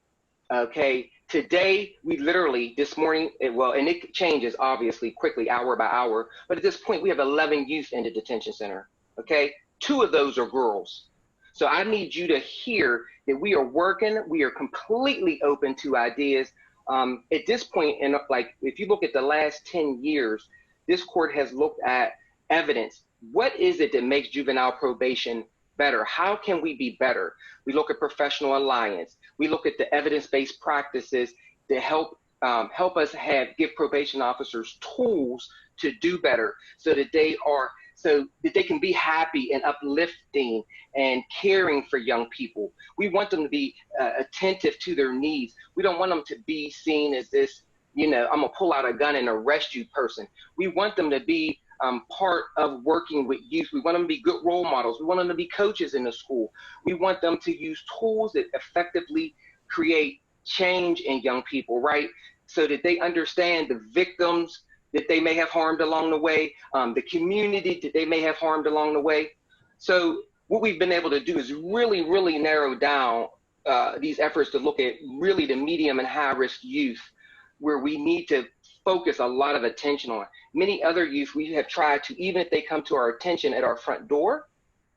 Okay, today we literally, this morning, and it changes obviously quickly hour by hour, but at this point we have 11 youth in the detention center. Okay, 2 of those are girls. So I need you to hear that we are working, we are completely open to ideas. At this point, in like, if you look at the last 10 years, this court has looked at evidence. What is it that makes juvenile probation better? How can we be better? We look at professional alliance. We look at the evidence-based practices that help us give probation officers tools to do better so that they can be happy and uplifting and caring for young people. We want them to be attentive to their needs. We don't want them to be seen as this, I'm gonna pull out a gun and arrest you person. We want them to be part of working with youth. We want them to be good role models. We want them to be coaches in the school. We want them to use tools that effectively create change in young people, right? So that they understand the victims that they may have harmed along the way, the community that they may have harmed along the way. So what we've been able to do is really, really narrow down these efforts to look at really the medium and high risk youth, where we need to focus a lot of attention on. Many other youth we have tried to, even if they come to our attention at our front door,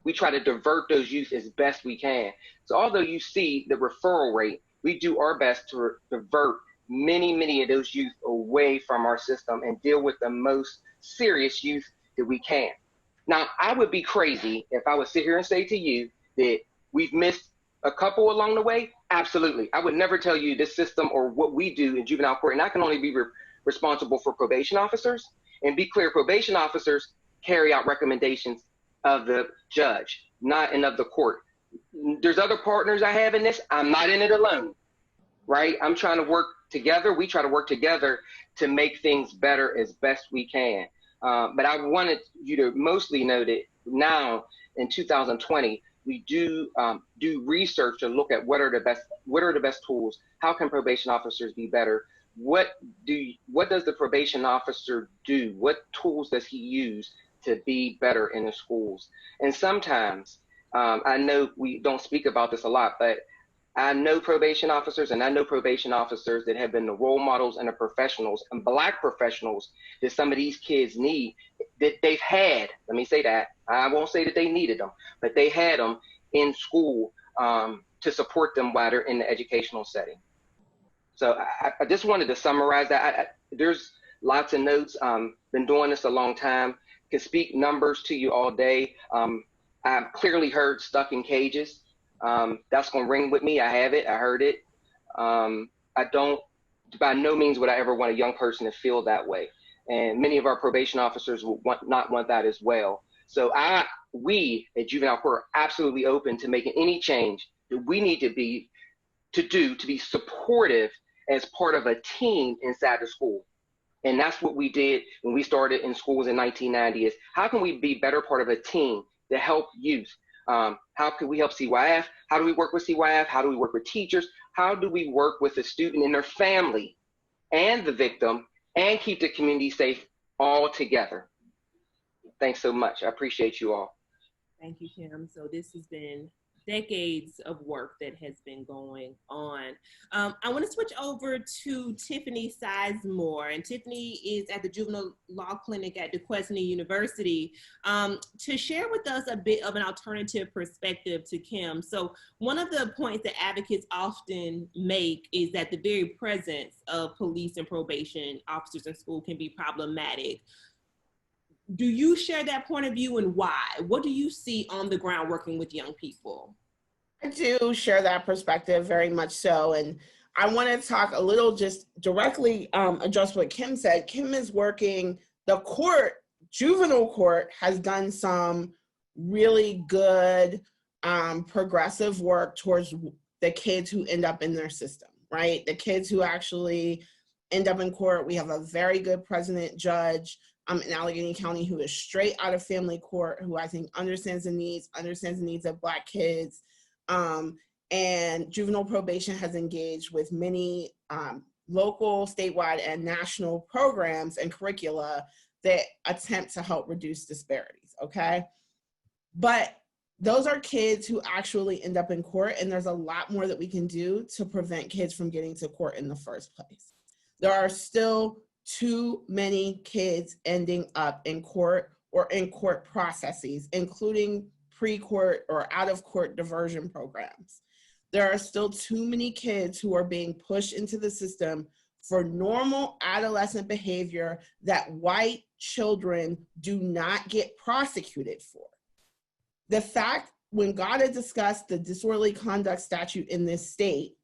we try to divert those youth as best we can. So although you see the referral rate, we do our best to divert many of those youth away from our system and deal with the most serious youth that we can. Now, I would be crazy if I would sit here and say to you that we've missed a couple along the way. Absolutely. I would never tell you this system or what we do in juvenile court, and I can only be responsible for probation officers. And be clear, probation officers carry out recommendations of the judge, not in of the court. There's other partners I have in this. I'm not in it alone, right? I'm trying to work together. We try to work together to make things better as best we can. But I wanted you to mostly know that now in 2020, we do research to look at what are the best tools. How can probation officers be better? What does the probation officer do? What tools does he use to be better in the schools? And sometimes, I know we don't speak about this a lot, but I know probation officers, and I know probation officers that have been the role models and the professionals and Black professionals that some of these kids need, that they've had. Let me say that. I won't say that they needed them, but they had them in school to support them while they're in the educational setting. So I just wanted to summarize that. There's lots of notes. Been doing this a long time. Can speak numbers to you all day. I've clearly heard stuck in cages. That's going to ring with me. I have it. I heard it. I don't, by no means would I ever want a young person to feel that way. And many of our probation officers would not want that as well. So we at Juvenile Court are absolutely open to making any change that we need to be supportive as part of a team inside the school. And that's what we did when we started in schools in 1990 is how can we be better part of a team to help youth? How can we help CYF? How do we work with CYF? How do we work with teachers? How do we work with the student and their family and the victim and keep the community safe all together? Thanks so much. I appreciate you all. Thank you, Kim. So this has been decades of work that has been going on. I want to switch over to Tiffany Sizemore, and Tiffany is at the Juvenile Law Clinic at Duquesne University to share with us a bit of an alternative perspective to Kim. So one of the points that advocates often make is that the very presence of police and probation officers in school can be problematic. Do you share that point of view, and why? What do you see on the ground working with young people? I do share that perspective very much so. And I want to talk a little, just directly address what Kim said. Kim is working, the court, juvenile court has done some really good progressive work towards the kids who end up in their system, right? The kids who actually end up in court. We have a very good president judge in Allegheny County who is straight out of family court, who I think understands the needs of Black kids. And juvenile probation has engaged with many local, statewide, and national programs and curricula that attempt to help reduce disparities, okay? But those are kids who actually end up in court, and there's a lot more that we can do to prevent kids from getting to court in the first place. There are still too many kids ending up in court or in court processes, including pre-court or out-of-court diversion programs. There are still too many kids who are being pushed into the system for normal adolescent behavior that white children do not get prosecuted for. The fact, when God had discussed the disorderly conduct statute in this state,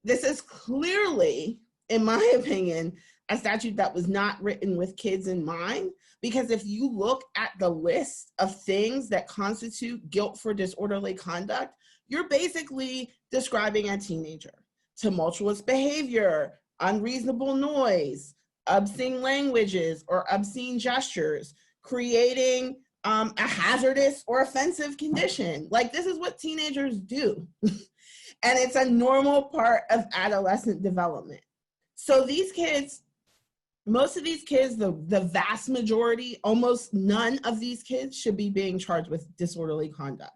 this is clearly, in my opinion, a statute that was not written with kids in mind, because if you look at the list of things that constitute guilt for disorderly conduct, you're basically describing a teenager. Tumultuous behavior, unreasonable noise, obscene languages or obscene gestures, creating a hazardous or offensive condition. Like, this is what teenagers do. And it's a normal part of adolescent development. So these kids, most of these kids, the vast majority, almost none of these kids should be being charged with disorderly conduct.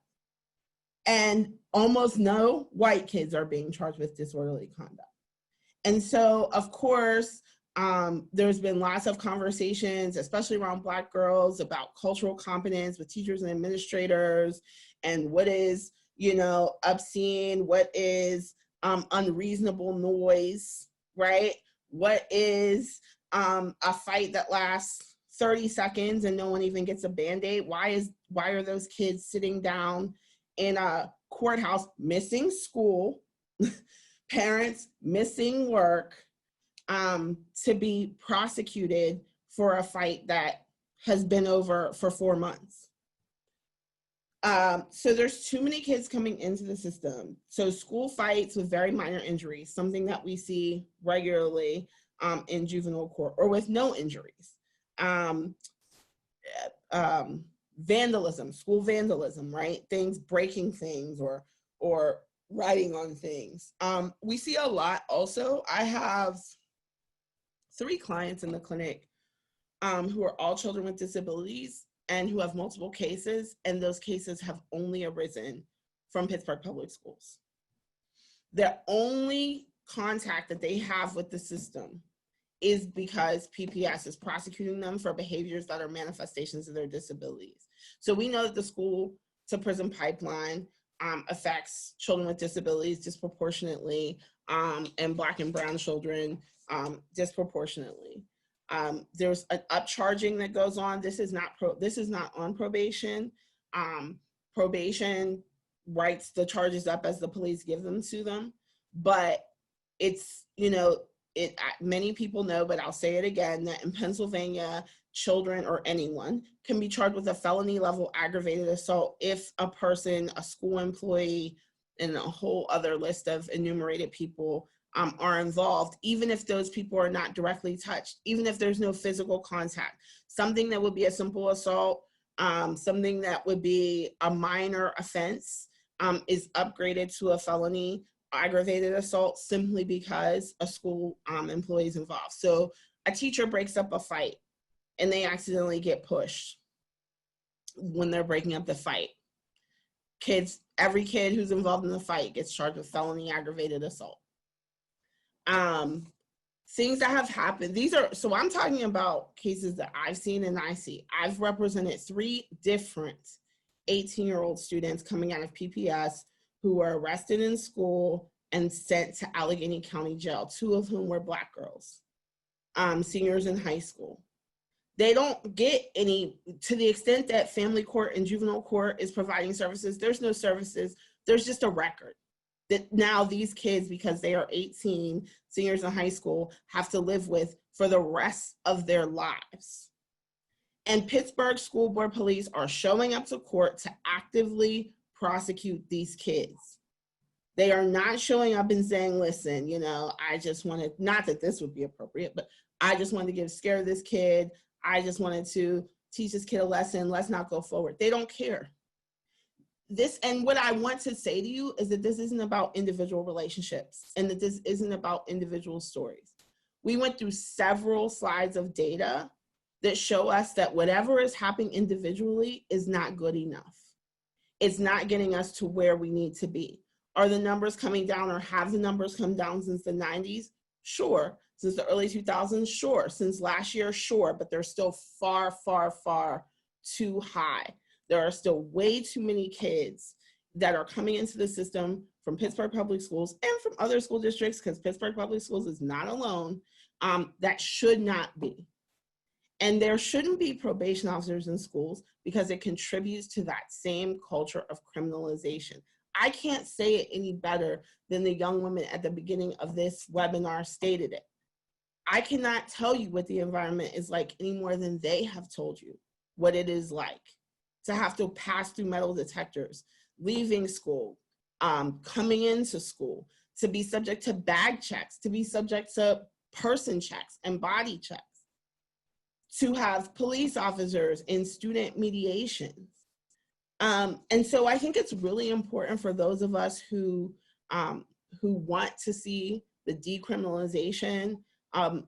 And almost no white kids are being charged with disorderly conduct. And so, of course, there's been lots of conversations, especially around Black girls, about cultural competence with teachers and administrators, and what is, obscene, what is unreasonable noise, right? What is a fight that lasts 30 seconds and no one even gets a Band-Aid? Why are those kids sitting down in a courthouse missing school, parents missing work, to be prosecuted for a fight that has been over for 4 months? So there's too many kids coming into the system. So school fights with very minor injuries, something that we see regularly in juvenile court, or with no injuries. Vandalism, school vandalism, right? Things, breaking things or writing on things. We see a lot also. I have 3 clients in the clinic who are all children with disabilities and who have multiple cases, and those cases have only arisen from Pittsburgh Public Schools. The only contact that they have with the system is because PPS is prosecuting them for behaviors that are manifestations of their disabilities. So we know that the school to prison pipeline affects children with disabilities disproportionately, and Black and brown children disproportionately. There's an upcharging that goes on. This is not on probation. Probation writes the charges up as the police give them to them, but it's, many people know, but I'll say it again, that in Pennsylvania, children or anyone can be charged with a felony level aggravated assault if a person, a school employee, and a whole other list of enumerated people are involved, even if those people are not directly touched, even if there's no physical contact. Something that would be a simple assault, something that would be a minor offense, is upgraded to a felony aggravated assault simply because a school employee is involved. So a teacher breaks up a fight and they accidentally get pushed. when they're breaking up the fight. Every kid who's involved in the fight gets charged with felony aggravated assault. Things that have happened, so I'm talking about cases that I've seen and I see. I've represented 3 different 18-year-old students coming out of PPS who were arrested in school and sent to Allegheny County Jail, 2 of whom were Black girls, seniors in high school. They don't get any, to the extent that family court and juvenile court is providing services, there's no services, there's just a record that now these kids, because they are 18, seniors in high school, have to live with for the rest of their lives. And Pittsburgh School Board Police are showing up to court to actively prosecute these kids. They are not showing up and saying, listen, you know, I just wanted, not that this would be appropriate, but I just wanted to scare this kid. I just wanted to teach this kid a lesson. Let's not go forward. They don't care. And what I want to say to you is that this isn't about individual relationships and that this isn't about individual stories. We went through several slides of data that show us that whatever is happening individually is not good enough. It's not getting us to where we need to be. Are the numbers coming down, or have the numbers come down since the 90s? Sure. Since the early 2000s? Sure. Since last year? Sure. But they're still far, far, far too high. There are still way too many kids that are coming into the system from Pittsburgh Public Schools and from other school districts, because Pittsburgh Public Schools is not alone, that should not be. And there shouldn't be probation officers in schools because it contributes to that same culture of criminalization. I can't say it any better than the young woman at the beginning of this webinar stated it. I cannot tell you what the environment is like any more than they have told you what it is like to have to pass through metal detectors, leaving school, coming into school, to be subject to bag checks, to be subject to person checks and body checks, to have police officers in student mediations. And so I think it's really important for those of us who want to see the decriminalization of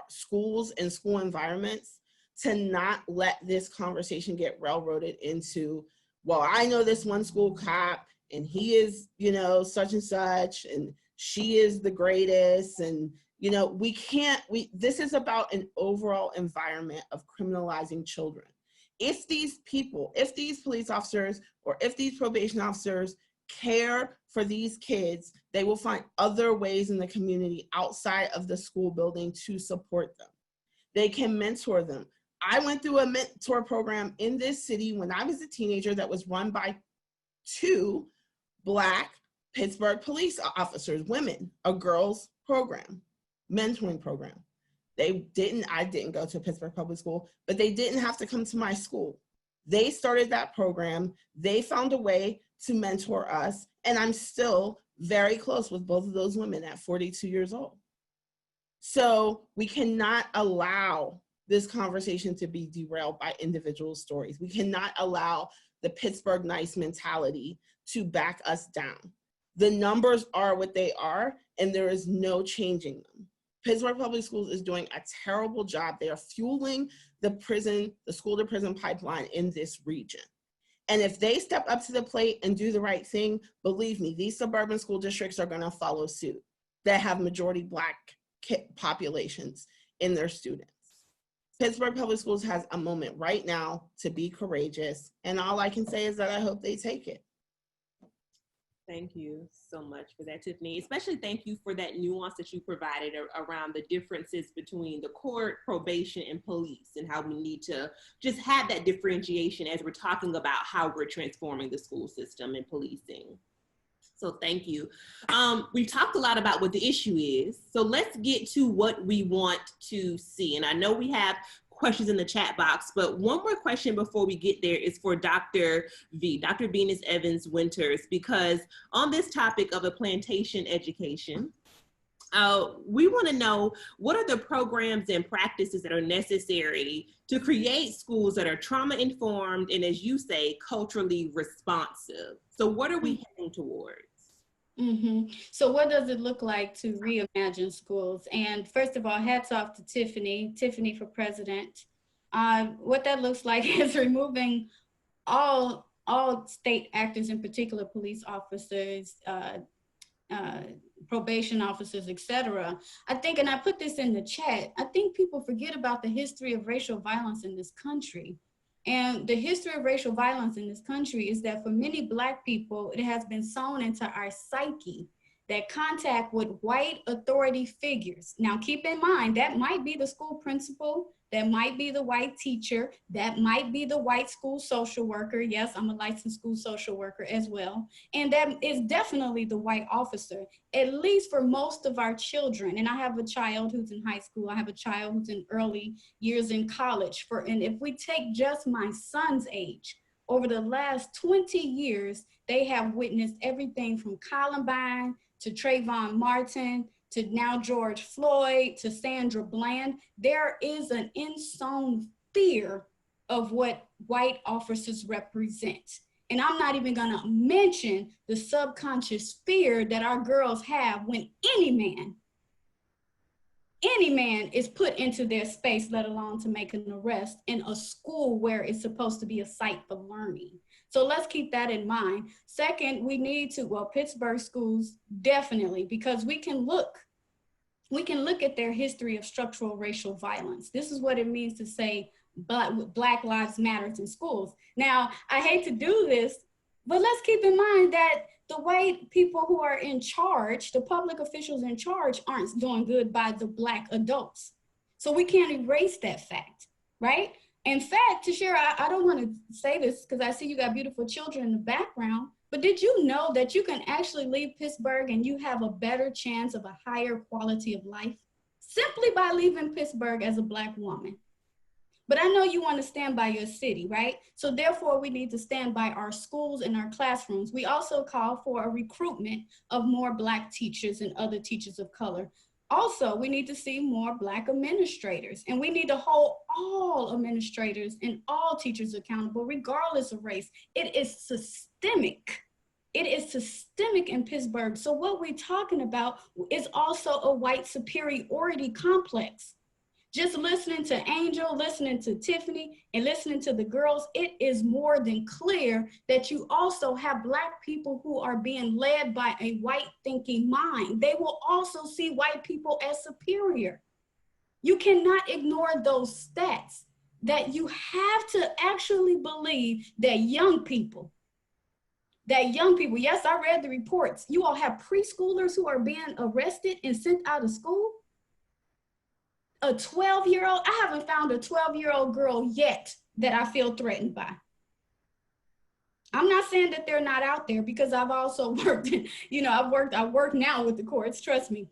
schools and school environments to not let this conversation get railroaded into, well, I know this one school cop and he is, you know, such and such, and she is the greatest. And, you know, this is about an overall environment of criminalizing children. If these people, if these police officers, or if these probation officers care for these kids, they will find other ways in the community outside of the school building to support them. They can mentor them. I went through a mentor program in this city when I was a teenager that was run by 2 Black Pittsburgh police officers, women, a girls program, mentoring program. I didn't go to a Pittsburgh public school, but they didn't have to come to my school. They started that program. They found a way to mentor us, and I'm still very close with both of those women at 42 years old. So we cannot allow this conversation to be derailed by individual stories. We cannot allow the Pittsburgh nice mentality to back us down. The numbers are what they are, and there is no changing them. Pittsburgh Public Schools is doing a terrible job. They are fueling the school to prison pipeline in this region. And if they step up to the plate and do the right thing, believe me, these suburban school districts are gonna follow suit that have majority Black populations in their students. Pittsburgh Public Schools has a moment right now to be courageous. And all I can say is that I hope they take it. Thank you so much for that, Tiffany. Especially thank you for that nuance that you provided around the differences between the court, probation, and police, and how we need to just have that differentiation as we're talking about how we're transforming the school system and policing. So thank you. We've talked a lot about what the issue is. So let's get to what we want to see. And I know we have questions in the chat box, but one more question before we get there is for Dr. Venus Evans Winters, because on this topic of a plantation education, we want to know what are the programs and practices that are necessary to create schools that are trauma-informed and, as you say, culturally responsive. So what are we heading towards? So what does it look like to reimagine schools? And first of all, hats off to Tiffany for president. What that looks like is removing all state actors, in particular police officers, probation officers, etc. I think, and I put this in the chat, I think people forget about the history of racial violence in this country. And the history of racial violence in this country is that for many Black people, it has been sewn into our psyche that contact with white authority figures. Now, keep in mind, that might be the school principal, that might be the white teacher, that might be the white school social worker. Yes, I'm a licensed school social worker as well. And that is definitely the white officer, at least for most of our children. And I have a child who's in high school. I have a child who's in early years in college. And if we take just my son's age, over the last 20 years, they have witnessed everything from Columbine to Trayvon Martin, to now George Floyd, to Sandra Bland. There is an insown fear of what white officers represent. And I'm not even gonna mention the subconscious fear that our girls have when any man is put into their space, let alone to make an arrest in a school where it's supposed to be a site for learning. So let's keep that in mind. Second, we need to, well, Pittsburgh schools, definitely, because we can look at their history of structural racial violence. This is what it means to say Black Lives Matter in schools. Now, I hate to do this, but let's keep in mind that the white people who are in charge, the public officials in charge, aren't doing good by the Black adults. So we can't erase that fact, right? In fact, Tashira, I don't want to say this because I see you got beautiful children in the background, but did you know that you can actually leave Pittsburgh and you have a better chance of a higher quality of life simply by leaving Pittsburgh as a Black woman? But I know you want to stand by your city, right? So therefore, we need to stand by our schools and our classrooms. We also call for a recruitment of more Black teachers and other teachers of color. Also, we need to see more Black administrators, and we need to hold all administrators and all teachers accountable, regardless of race. It is systemic. It is systemic in Pittsburgh. So what we're talking about is also a white superiority complex. Just listening to Angel, listening to Tiffany, and listening to the girls, it is more than clear that you also have Black people who are being led by a white thinking mind. They will also see white people as superior. You cannot ignore those stats, that you have to actually believe that young people, yes, I read the reports. You all have preschoolers who are being arrested and sent out of school. A 12-year-old, I haven't found a 12-year-old girl yet that I feel threatened by. I'm not saying that they're not out there, because I've also worked, I work now with the courts, trust me.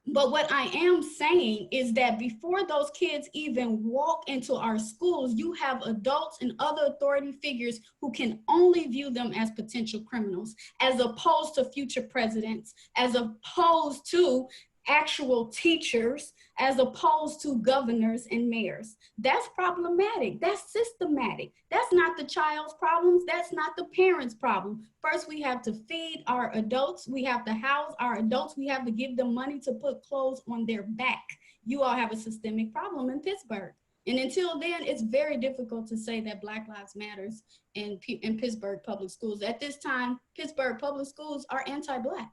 But what I am saying is that before those kids even walk into our schools, you have adults and other authority figures who can only view them as potential criminals, as opposed to future presidents, as opposed to actual teachers, as opposed to governors and mayors. That's problematic. That's systematic. That's not the child's problems. That's not the parents' problem. First, we have to feed our adults. We have to house our adults. We have to give them money to put clothes on their back. You all have a systemic problem in Pittsburgh. And until then, it's very difficult to say that Black Lives Matters in Pittsburgh public schools. At this time, Pittsburgh public schools are anti-Black.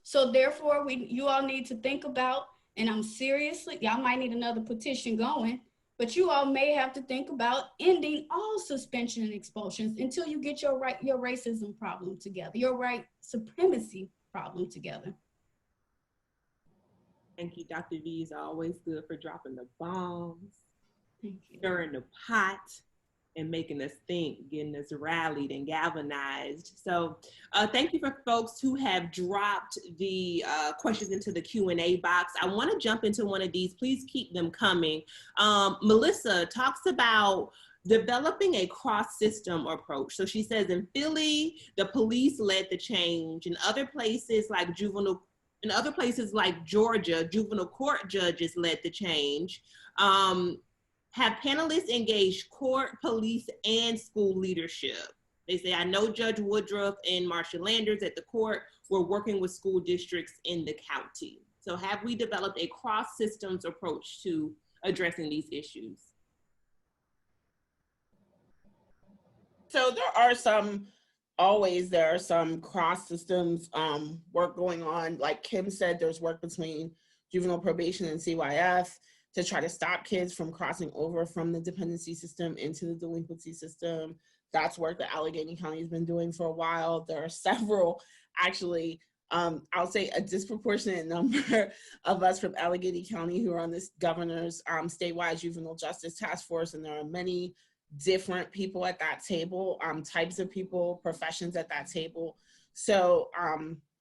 So therefore, you all need to think about, and I'm seriously, y'all might need another petition going, but you all may have to think about ending all suspension and expulsions until you get your racism problem together, your white supremacy problem together. Thank you, Dr. V is always good for dropping the bombs, Thank you. stirring the pot, and making us think, getting us rallied and galvanized. So thank you for folks who have dropped the questions into the Q&A box. I want to jump into one of these. Please keep them coming. Melissa talks about developing a cross-system approach. So she says in Philly, the police led the change. In other places like Georgia, juvenile court judges led the change. Have panelists engaged court, police, and school leadership? They say, I know Judge Woodruff and Marsha Landers at the court were working with school districts in the county. So have we developed a cross-systems approach to addressing these issues? So there are some cross systems work going on. Like Kim said, there's work between juvenile probation and CYF to try to stop kids from crossing over from the dependency system into the delinquency system. That's work that Allegheny County has been doing for a while. There are several, actually, I'll say a disproportionate number of us from Allegheny County who are on this governor's statewide juvenile justice task force, and there are many different people at that table, types of people, professions at that table. So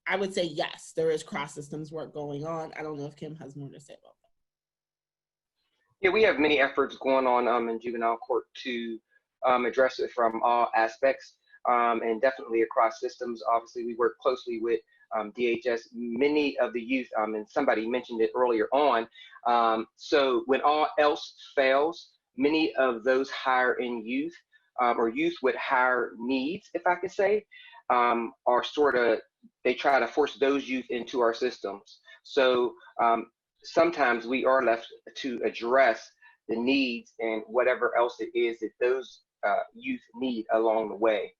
I would say, yes, there is cross systems work going on. I don't know if Kim has more to say about that. Yeah, we have many efforts going on in juvenile court to address it from all aspects, and definitely across systems. Obviously, we work closely with DHS, many of the youth, and somebody mentioned it earlier on. So when all else fails, many of those higher end youth or youth with higher needs, if I could say, are they try to force those youth into our systems. So sometimes we are left to address the needs and whatever else it is that those youth need along the way.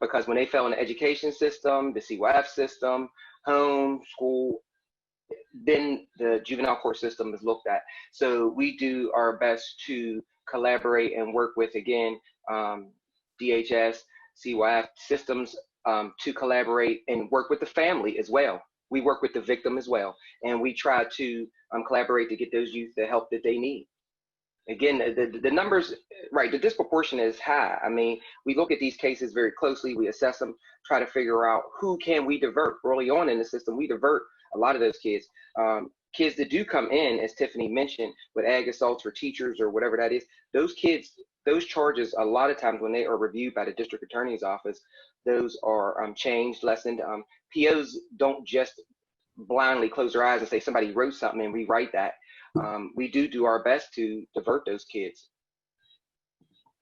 Because when they fail in the education system, the CYF system, home, school, then the juvenile court system is looked at. So we do our best to collaborate and work with, again, DHS, CYF systems to collaborate and work with the family as well. We work with the victim as well. And we try to collaborate to get those youth the help that they need. Again, the numbers, right, the disproportion is high. I mean, we look at these cases very closely, we assess them, try to figure out who can we divert. Early on in the system, we divert a lot of those kids. Kids that do come in, as Tiffany mentioned, with ag assaults or teachers or whatever that is, those kids, those charges, a lot of times when they are reviewed by the district attorney's office, those are changed, lessened. POs don't just blindly close their eyes and say somebody wrote something and rewrite that. We do our best to divert those kids.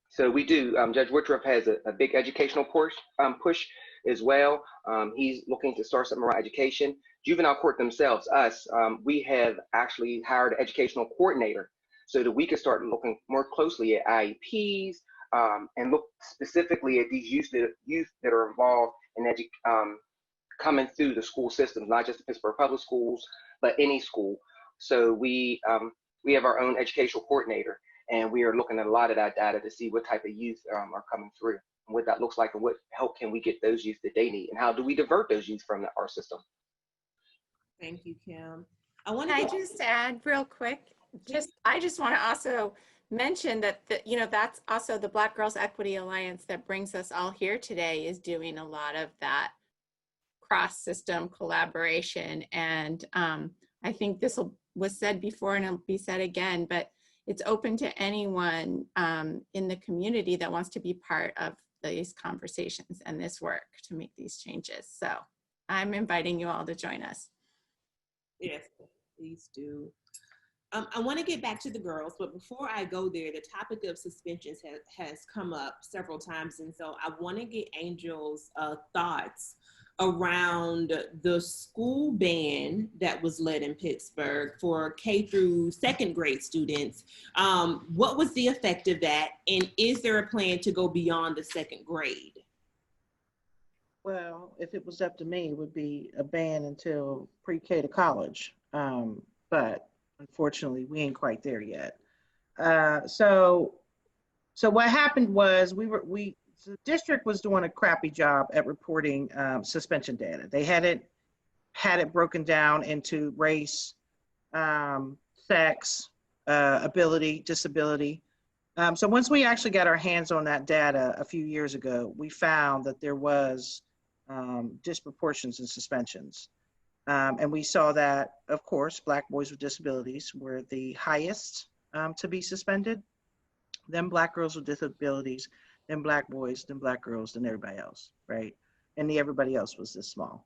So we do. Judge Woodruff has a big educational push as well. He's looking to start something around education. Juvenile court themselves, us, we have actually hired an educational coordinator so that we can start looking more closely at IEPs and look specifically at these youth that are involved in coming through the school systems, not just the Pittsburgh Public Schools, but any school. So we have our own educational coordinator, and we are looking at a lot of that data to see what type of youth are coming through and what that looks like and what help can we get those youth that they need and how do we divert those youth from our system. Thank you, Kim. Can I just add real quick? I just want to also mention that that's also the Black Girls Equity Alliance that brings us all here today is doing a lot of that cross-system collaboration. And I think this was said before and it'll be said again, but it's open to anyone in the community that wants to be part of these conversations and this work to make these changes. So I'm inviting you all to join us. Yes, please do. I want to get back to the girls, but before I go there, the topic of suspensions has come up several times. And so I want to get Angel's thoughts around the school ban that was led in Pittsburgh for K through second grade students. What was the effect of that? And is there a plan to go beyond the second grade? Well, if it was up to me, it would be a ban until pre-K to college. But unfortunately, we ain't quite there yet. So what happened was the district was doing a crappy job at reporting suspension data. They hadn't had it broken down into race, sex, ability, disability. So once we actually got our hands on that data a few years ago, we found that there was disproportions in suspensions. And we saw that, of course, Black boys with disabilities were the highest to be suspended, then Black girls with disabilities, then Black boys, then Black girls, then everybody else, right? And everybody else was this small.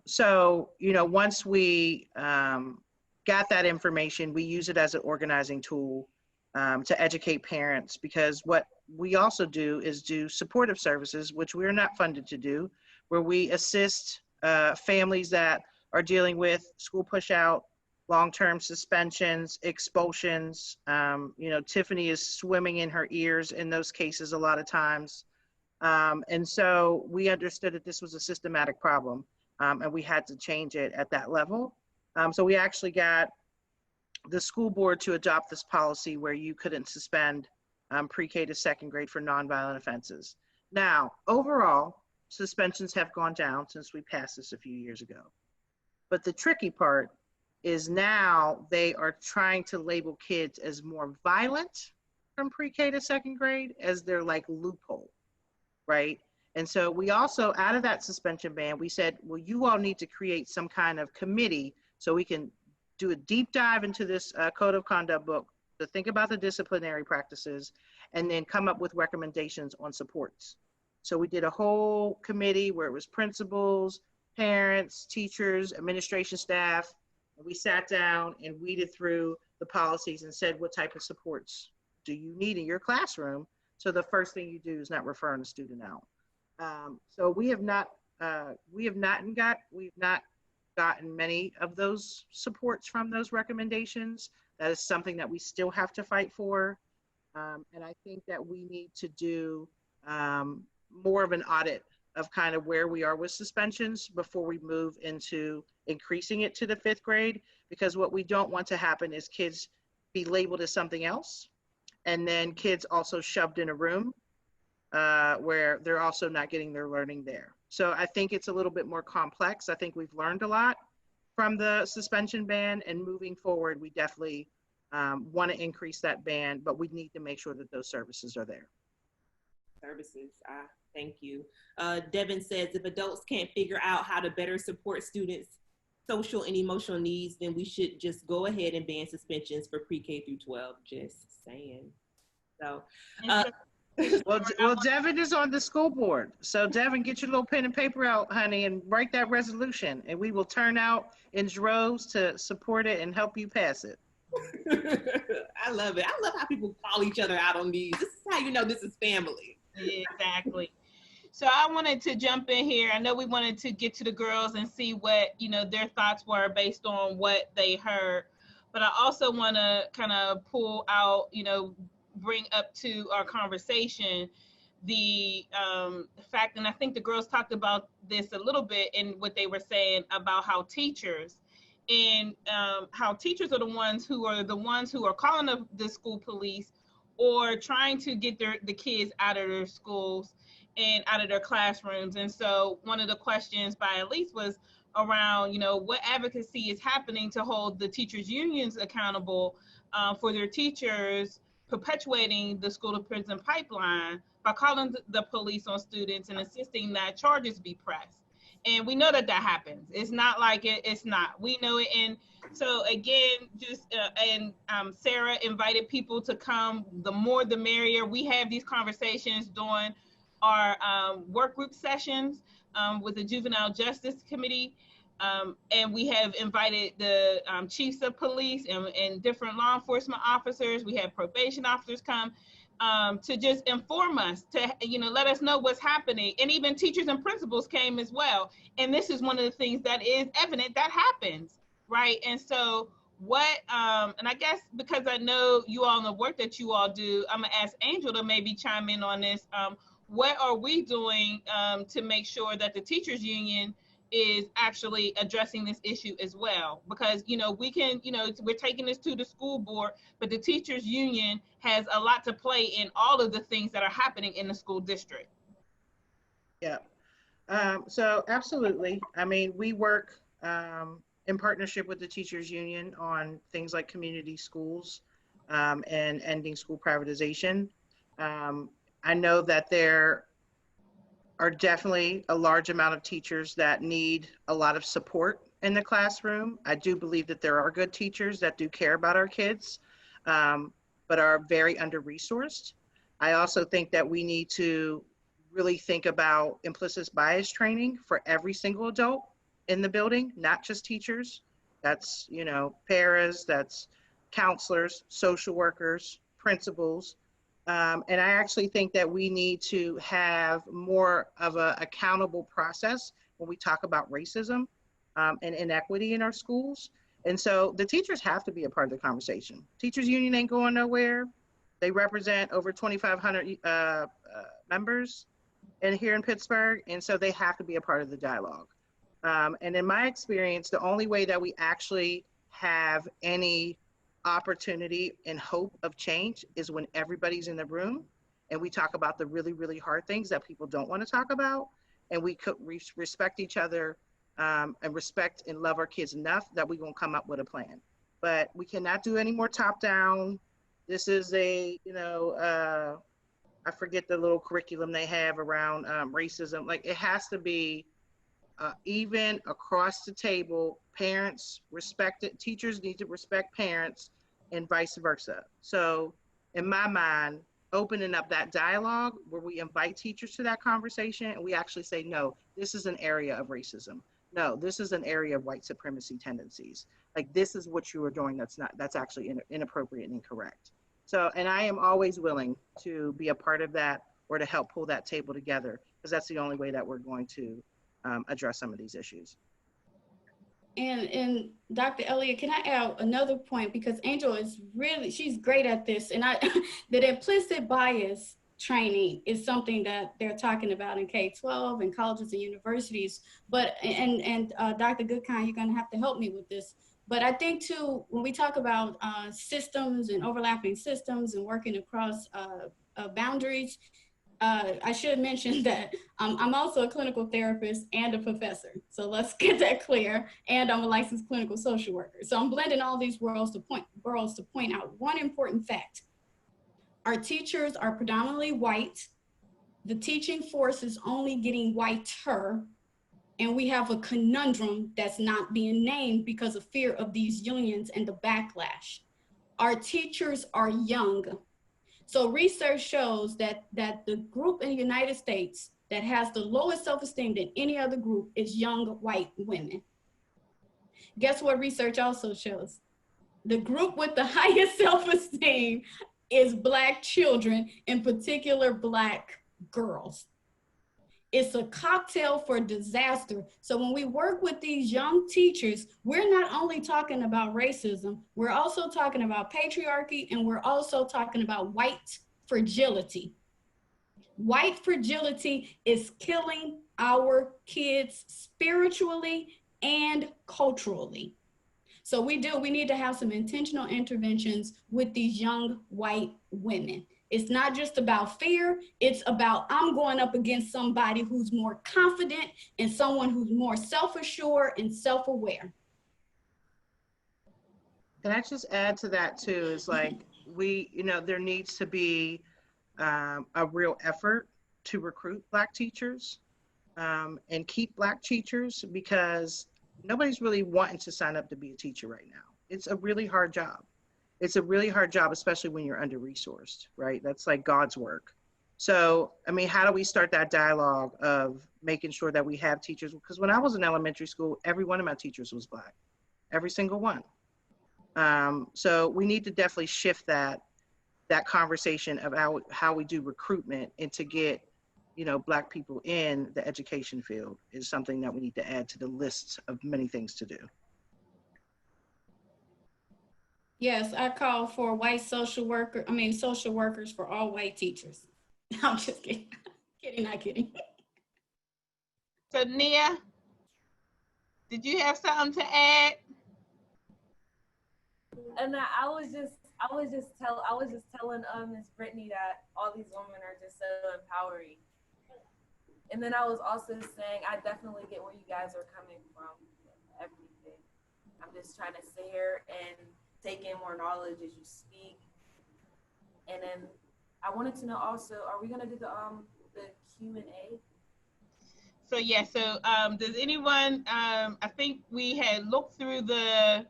So, once we got that information, we use it as an organizing tool to educate parents, because what we also do is do supportive services, which we're not funded to do, where we assist families that are dealing with school push out, long-term suspensions, expulsions. You know, Tiffany is swimming in her ears in those cases a lot of times. And so we understood that this was a systematic problem, and we had to change it at that level. So we actually got the school board to adopt this policy where you couldn't suspend pre-K to second grade for nonviolent offenses. Now, overall, suspensions have gone down since we passed this a few years ago. But the tricky part is now they are trying to label kids as more violent from pre-K to second grade as their like loophole, right? And so we also, out of that suspension ban, we said, well, you all need to create some kind of committee so we can do a deep dive into this code of conduct book to think about the disciplinary practices and then come up with recommendations on supports. So we did a whole committee where it was principals, parents, teachers, administration staff. And we sat down and weeded through the policies and said, what type of supports do you need in your classroom? So the first thing you do is not referring the student out. So we have not gotten many of those supports from those recommendations. That is something that we still have to fight for. And I think that we need to do more of an audit of kind of where we are with suspensions before we move into increasing it to the 5th grade, because what we don't want to happen is kids be labeled as something else, and then kids also shoved in a room where they're also not getting their learning there. So I think it's a little bit more complex. I think we've learned a lot from the suspension ban, and moving forward, we definitely want to increase that ban, but we need to make sure that those services are there. Services, thank you. Devin says, if adults can't figure out how to better support students' social and emotional needs, then we should just go ahead and ban suspensions for pre-K through 12, just saying. So, well, Devin is on the school board. So Devin, get your little pen and paper out, honey, and write that resolution, and we will turn out in droves to support it and help you pass it. I love it. I love how people call each other out on these. This is how you know this is family. Exactly. So I wanted to jump in here. I know we wanted to get to the girls and see what, you know, their thoughts were based on what they heard. But I also want to kind of pull out, you know, bring up to our conversation the fact, and I think the girls talked about this a little bit in what they were saying about how teachers are the ones who are calling the school police or trying to get the kids out of their schools and out of their classrooms. And so one of the questions by Elise was around, you know, what advocacy is happening to hold the teachers unions accountable for their teachers perpetuating the school to prison pipeline by calling the police on students and insisting that charges be pressed. And we know that happens. It's not like it's not. We know it. And so again, Sarah invited people to come. The more, the merrier. We have these conversations during our work group sessions with the Juvenile Justice Committee. And we have invited the chiefs of police and different law enforcement officers. We have probation officers come to just inform us, to, you know, let us know what's happening. And even teachers and principals came as well. And this is one of the things that is evident that happens, right? And so what, and I guess because I know you all know the work that you all do, I'm gonna ask Angel to maybe chime in on this. What are we doing to make sure that the teachers union is actually addressing this issue as well? Because, you know, we can, you know, we're taking this to the school board, but the teachers union has a lot to play in all of the things that are happening in the school district. Yeah, so absolutely. I mean, we work in partnership with the teachers union on things like community schools and ending school privatization. I know that there are definitely a large amount of teachers that need a lot of support in the classroom. I do believe that there are good teachers that do care about our kids, but are very under-resourced. I also think that we need to really think about implicit bias training for every single adult in the building, not just teachers. That's, you know, paras, that's counselors, social workers, principals. And I actually think that we need to have more of an accountable process when we talk about racism and inequity in our schools. And so the teachers have to be a part of the conversation. Teachers union ain't going nowhere. They represent over 2,500 members here in Pittsburgh. And so they have to be a part of the dialogue. And in my experience, the only way that we actually have any opportunity and hope of change is when everybody's in the room and we talk about the really, really hard things that people don't want to talk about. And we could respect each other and respect and love our kids enough that we're going to come up with a plan. But we cannot do any more top down. This is a, I forget the little curriculum they have around racism. Like, it has to be even across the table. Parents respect it. Teachers need to respect parents and vice versa. So in my mind, opening up that dialogue where we invite teachers to that conversation and we actually say, no, this is an area of racism. No, this is an area of white supremacy tendencies. Like, this is what you are doing that's actually inappropriate and incorrect. So, and I am always willing to be a part of that or to help pull that table together, because that's the only way that we're going to address some of these issues. And Dr. Elliott, can I add another point? Because Angel is she's great at this. And that implicit bias training is something that they're talking about in K-12 and colleges and universities. But, and Dr. Goodkind, you're gonna have to help me with this. But I think too, when we talk about systems and overlapping systems and working across boundaries, I should mention that I'm also a clinical therapist and a professor. So let's get that clear. And I'm a licensed clinical social worker. So I'm blending all these worlds to point out one important fact. Our teachers are predominantly white. The teaching force is only getting whiter. And we have a conundrum that's not being named because of fear of these unions and the backlash. Our teachers are young. So research shows that the group in the United States that has the lowest self-esteem than any other group is young white women. Guess what research also shows? The group with the highest self-esteem is Black children, in particular Black girls. It's a cocktail for disaster. So when we work with these young teachers, we're not only talking about racism, we're also talking about patriarchy, and we're also talking about white fragility. White fragility is killing our kids spiritually and culturally. So we need to have some intentional interventions with these young white women. It's not just about fear, it's about I'm going up against somebody who's more confident and someone who's more self-assured and self-aware. Can I just add to that too, is like, there needs to be a real effort to recruit Black teachers and keep Black teachers, because nobody's really wanting to sign up to be a teacher right now. It's a really hard job. It's a really hard job, especially when you're under-resourced, right? That's like God's work. So, I mean, how do we start that dialogue of making sure that we have teachers? Because when I was in elementary school, every one of my teachers was Black, every single one. So we need to definitely shift that conversation about how we do recruitment, and to get, Black people in the education field is something that we need to add to the list of many things to do. Yes, I call for social workers for all white teachers. I'm just kidding. Not kidding. So Nia, did you have something to add? And I was just telling Miss Brittany that all these women are just so empowering. And then I was also saying, I definitely get where you guys are coming from. Everything. I'm just trying to sit here and take in more knowledge as you speak. And then I wanted to know also, are we gonna do the Q&A? So yeah, does anyone, I think we had looked through the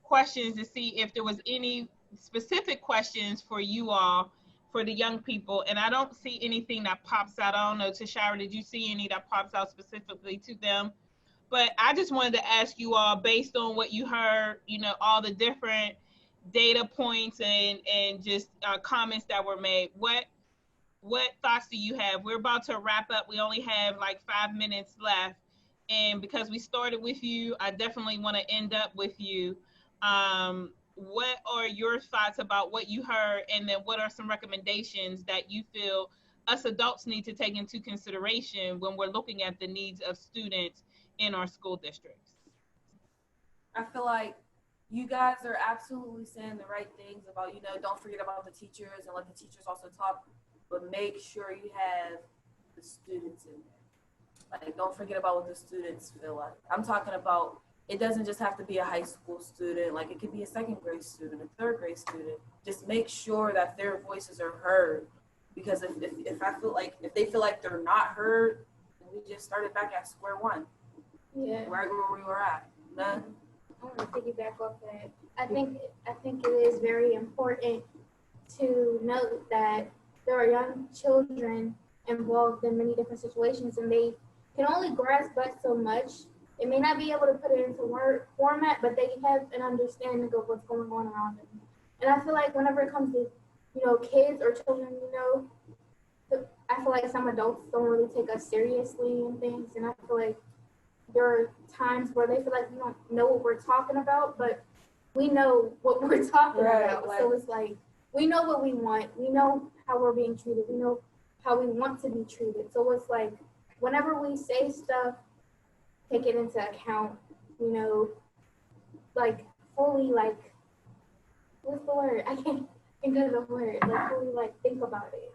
questions to see if there was any specific questions for you all, for the young people, and I don't see anything that pops out. I don't know, Tashara, did you see any that pops out specifically to them? But I just wanted to ask you all, based on what you heard, all the different data points and just comments that were made, what thoughts do you have? We're about to wrap up. We only have like 5 minutes left. And because we started with you, I definitely want to end up with you. What are your thoughts about what you heard, and then what are some recommendations that you feel us adults need to take into consideration when we're looking at the needs of students in our school districts? I feel like you guys are absolutely saying the right things about, don't forget about the teachers and let the teachers also talk, but make sure you have the students in there. Like, don't forget about what the students feel like. I'm talking about, it doesn't just have to be a high school student, like it could be a second grade student, a third grade student. Just make sure that their voices are heard. Because if I feel like, if they feel like they're not heard, then we just started back at square one. Yeah. Right where we were at. None. I want to piggyback off that. I think it is very important to note that there are young children involved in many different situations, and they can only grasp but so much. They may not be able to put it into word format, but they have an understanding of what's going on around them. And I feel like whenever it comes to, kids or children, I feel like some adults don't really take us seriously and things, and I feel like there are times where they feel like we don't know what we're talking about, but we know what we're talking about. So it's like, we know what we want. We know how we're being treated. We know how we want to be treated. So it's like, whenever we say stuff, take it into account, like fully, like, what's the word? I can't think of the word. Like, fully, like, think about it.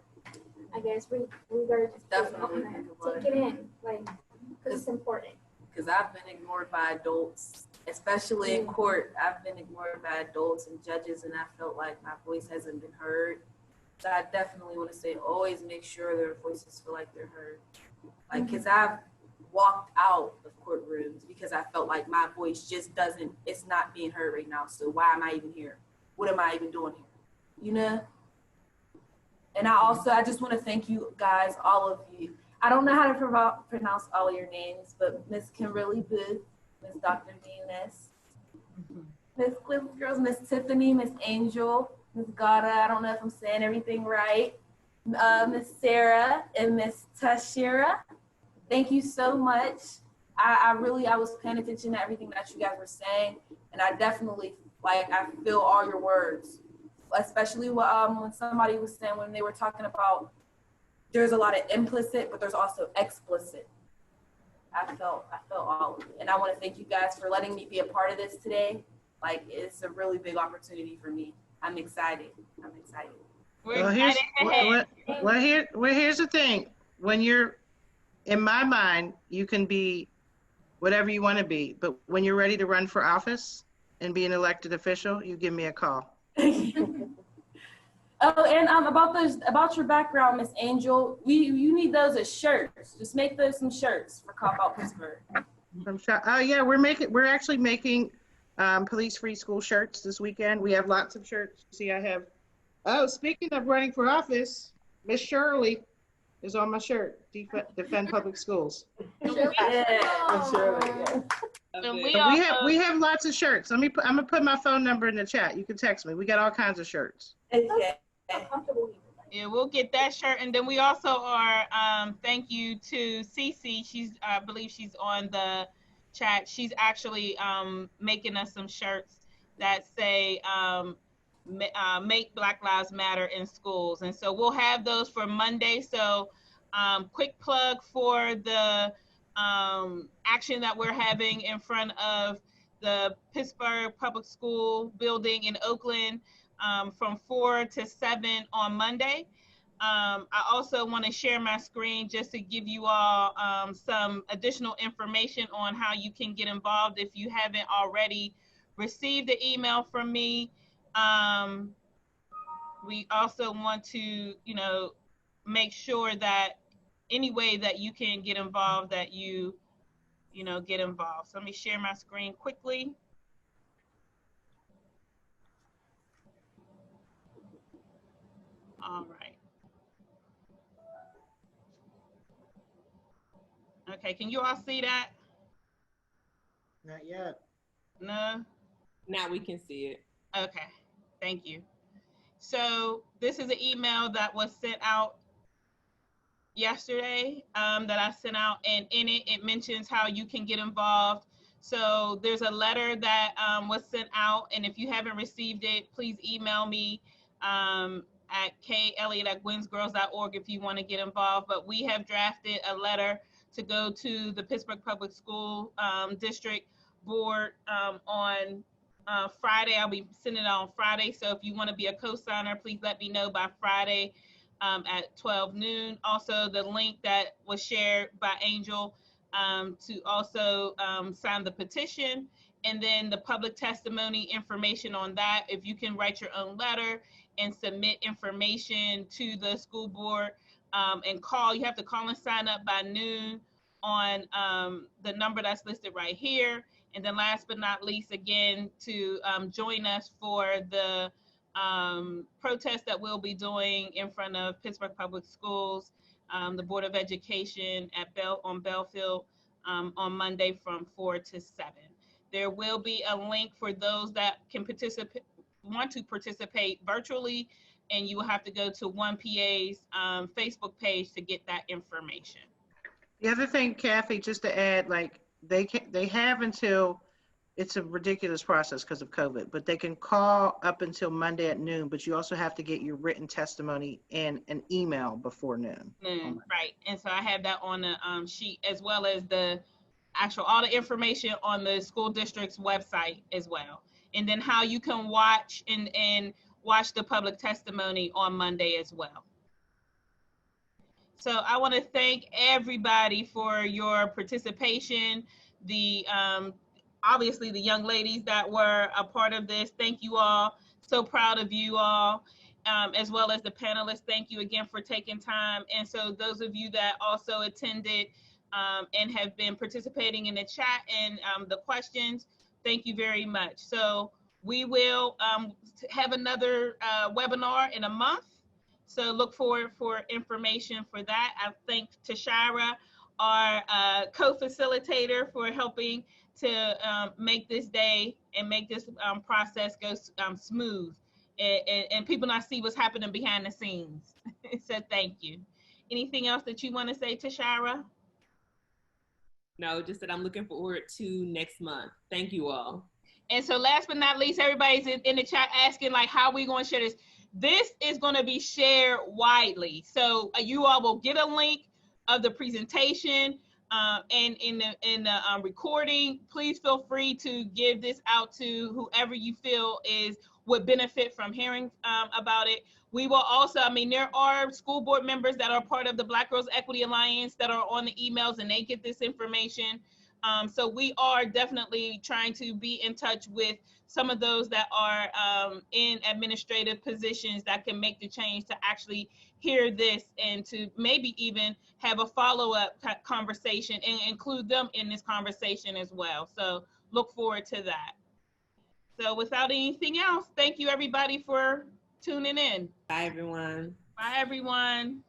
I guess we gotta just Definitely take it in, like, because it's important. Because I've been ignored by adults, especially in court. I've been ignored by adults and judges, and I felt like my voice hasn't been heard. So I definitely want to say, always make sure their voices feel like they're heard. Like, because I've walked out of courtrooms because I felt like my voice just it's not being heard right now. So why am I even here? What am I even doing here? And I just want to thank you guys, all of you. I don't know how to pronounce all of your names, but Miss Kimberly Booth, Miss Dr. Venus, Miss Cliff Girls, Miss Tiffany, Miss Angel, Miss Gada, I don't know if I'm saying everything right, Miss Sarah, and Miss Tashira. Thank you so much. I was paying attention to everything that you guys were saying, and I definitely, I feel all your words, especially when somebody was saying, when they were talking about, there's a lot of implicit, but there's also explicit. I felt all of it. And I want to thank you guys for letting me be a part of this today. Like, it's a really big opportunity for me. I'm excited. We're excited. Here's the thing. When you're, in my mind, you can be whatever you want to be, but when you're ready to run for office and be an elected official, you give me a call. Oh, and about your background, Miss Angel, you need those as shirts. Just make those some shirts for Cop Out Pittsburgh. Oh yeah, we're actually making police-free school shirts this weekend. We have lots of shirts. See, I have. Oh, speaking of running for office, Miss Shirley is on my shirt. Defend public schools. Yeah, Shirley. Yeah. We have lots of shirts. I'm gonna put my phone number in the chat. You can text me. We got all kinds of shirts. Okay. Yeah, we'll get that shirt. And then we also are, thank you to Cece. I believe she's on the chat. She's actually making us some shirts that say, make Black Lives Matter in schools. And so we'll have those for Monday. So quick plug for the action that we're having in front of the Pittsburgh Public School building in Oakland. From 4 to 7 on Monday. I also want to share my screen just to give you all some additional information on how you can get involved if you haven't already received the email from me. We also want to, make sure that any way that you can get involved, that you get involved. So let me share my screen quickly. All right. Okay, can you all see that? Not yet. No? Now we can see it. Okay, thank you. So this is an email that was sent out yesterday that I sent out, and in it mentions how you can get involved. So there's a letter that was sent out, and if you haven't received it, please email me at kelliott@gwensgirls.org if you want to get involved. But we have drafted a letter to go to the Pittsburgh Public School District Board on Friday. I'll be sending it on Friday. So if you want to be a co-signer, please let me know by Friday at 12 noon. Also, the link that was shared by Angel to also sign the petition, and then the public testimony information on that. If you can write your own letter and submit information to the school board and call, you have to call and sign up by noon on the number that's listed right here. And then last but not least, again, to join us for the protest that we'll be doing in front of Pittsburgh Public Schools, the Board of Education on Belfield on Monday from 4 to 7. There will be a link for those that can want to participate virtually, and you will have to go to 1PA's Facebook page to get that information. The other thing, Kathy, just to add, like they have until, it's a ridiculous process because of COVID, but they can call up until Monday at noon, but you also have to get your written testimony in an email before noon. Right, and so I have that on the sheet, as well as the all the information on the school district's website as well. And then how you can watch and watch the public testimony on Monday as well. So I want to thank everybody for your participation. The obviously the young ladies that were a part of this, thank you all. So proud of you all, as well as the panelists. Thank you again for taking time. And so those of you that also attended and have been participating in the chat and the questions, thank you very much. So we will have another webinar in a month. So look forward for information for that. I thank Tashira, our co-facilitator, for helping to make this day and make this process go smooth and people not see what's happening behind the scenes. So thank you. Anything else that you want to say, Tashira? No, just that I'm looking forward to next month. Thank you all. And so last but not least, everybody's in the chat asking like, how are we going to share this? This is going to be shared widely. So you all will get a link of the presentation and in the recording. Please feel free to give this out to whoever you feel would benefit from hearing about it. We will also, I mean, there are school board members that are part of the Black Girls Equity Alliance that are on the emails and they get this information. So we are definitely trying to be in touch with some of those that are in administrative positions that can make the change to actually hear this and to maybe even have a follow-up conversation and include them in this conversation as well. So look forward to that. So without anything else, thank you everybody for tuning in. Bye everyone. Bye everyone.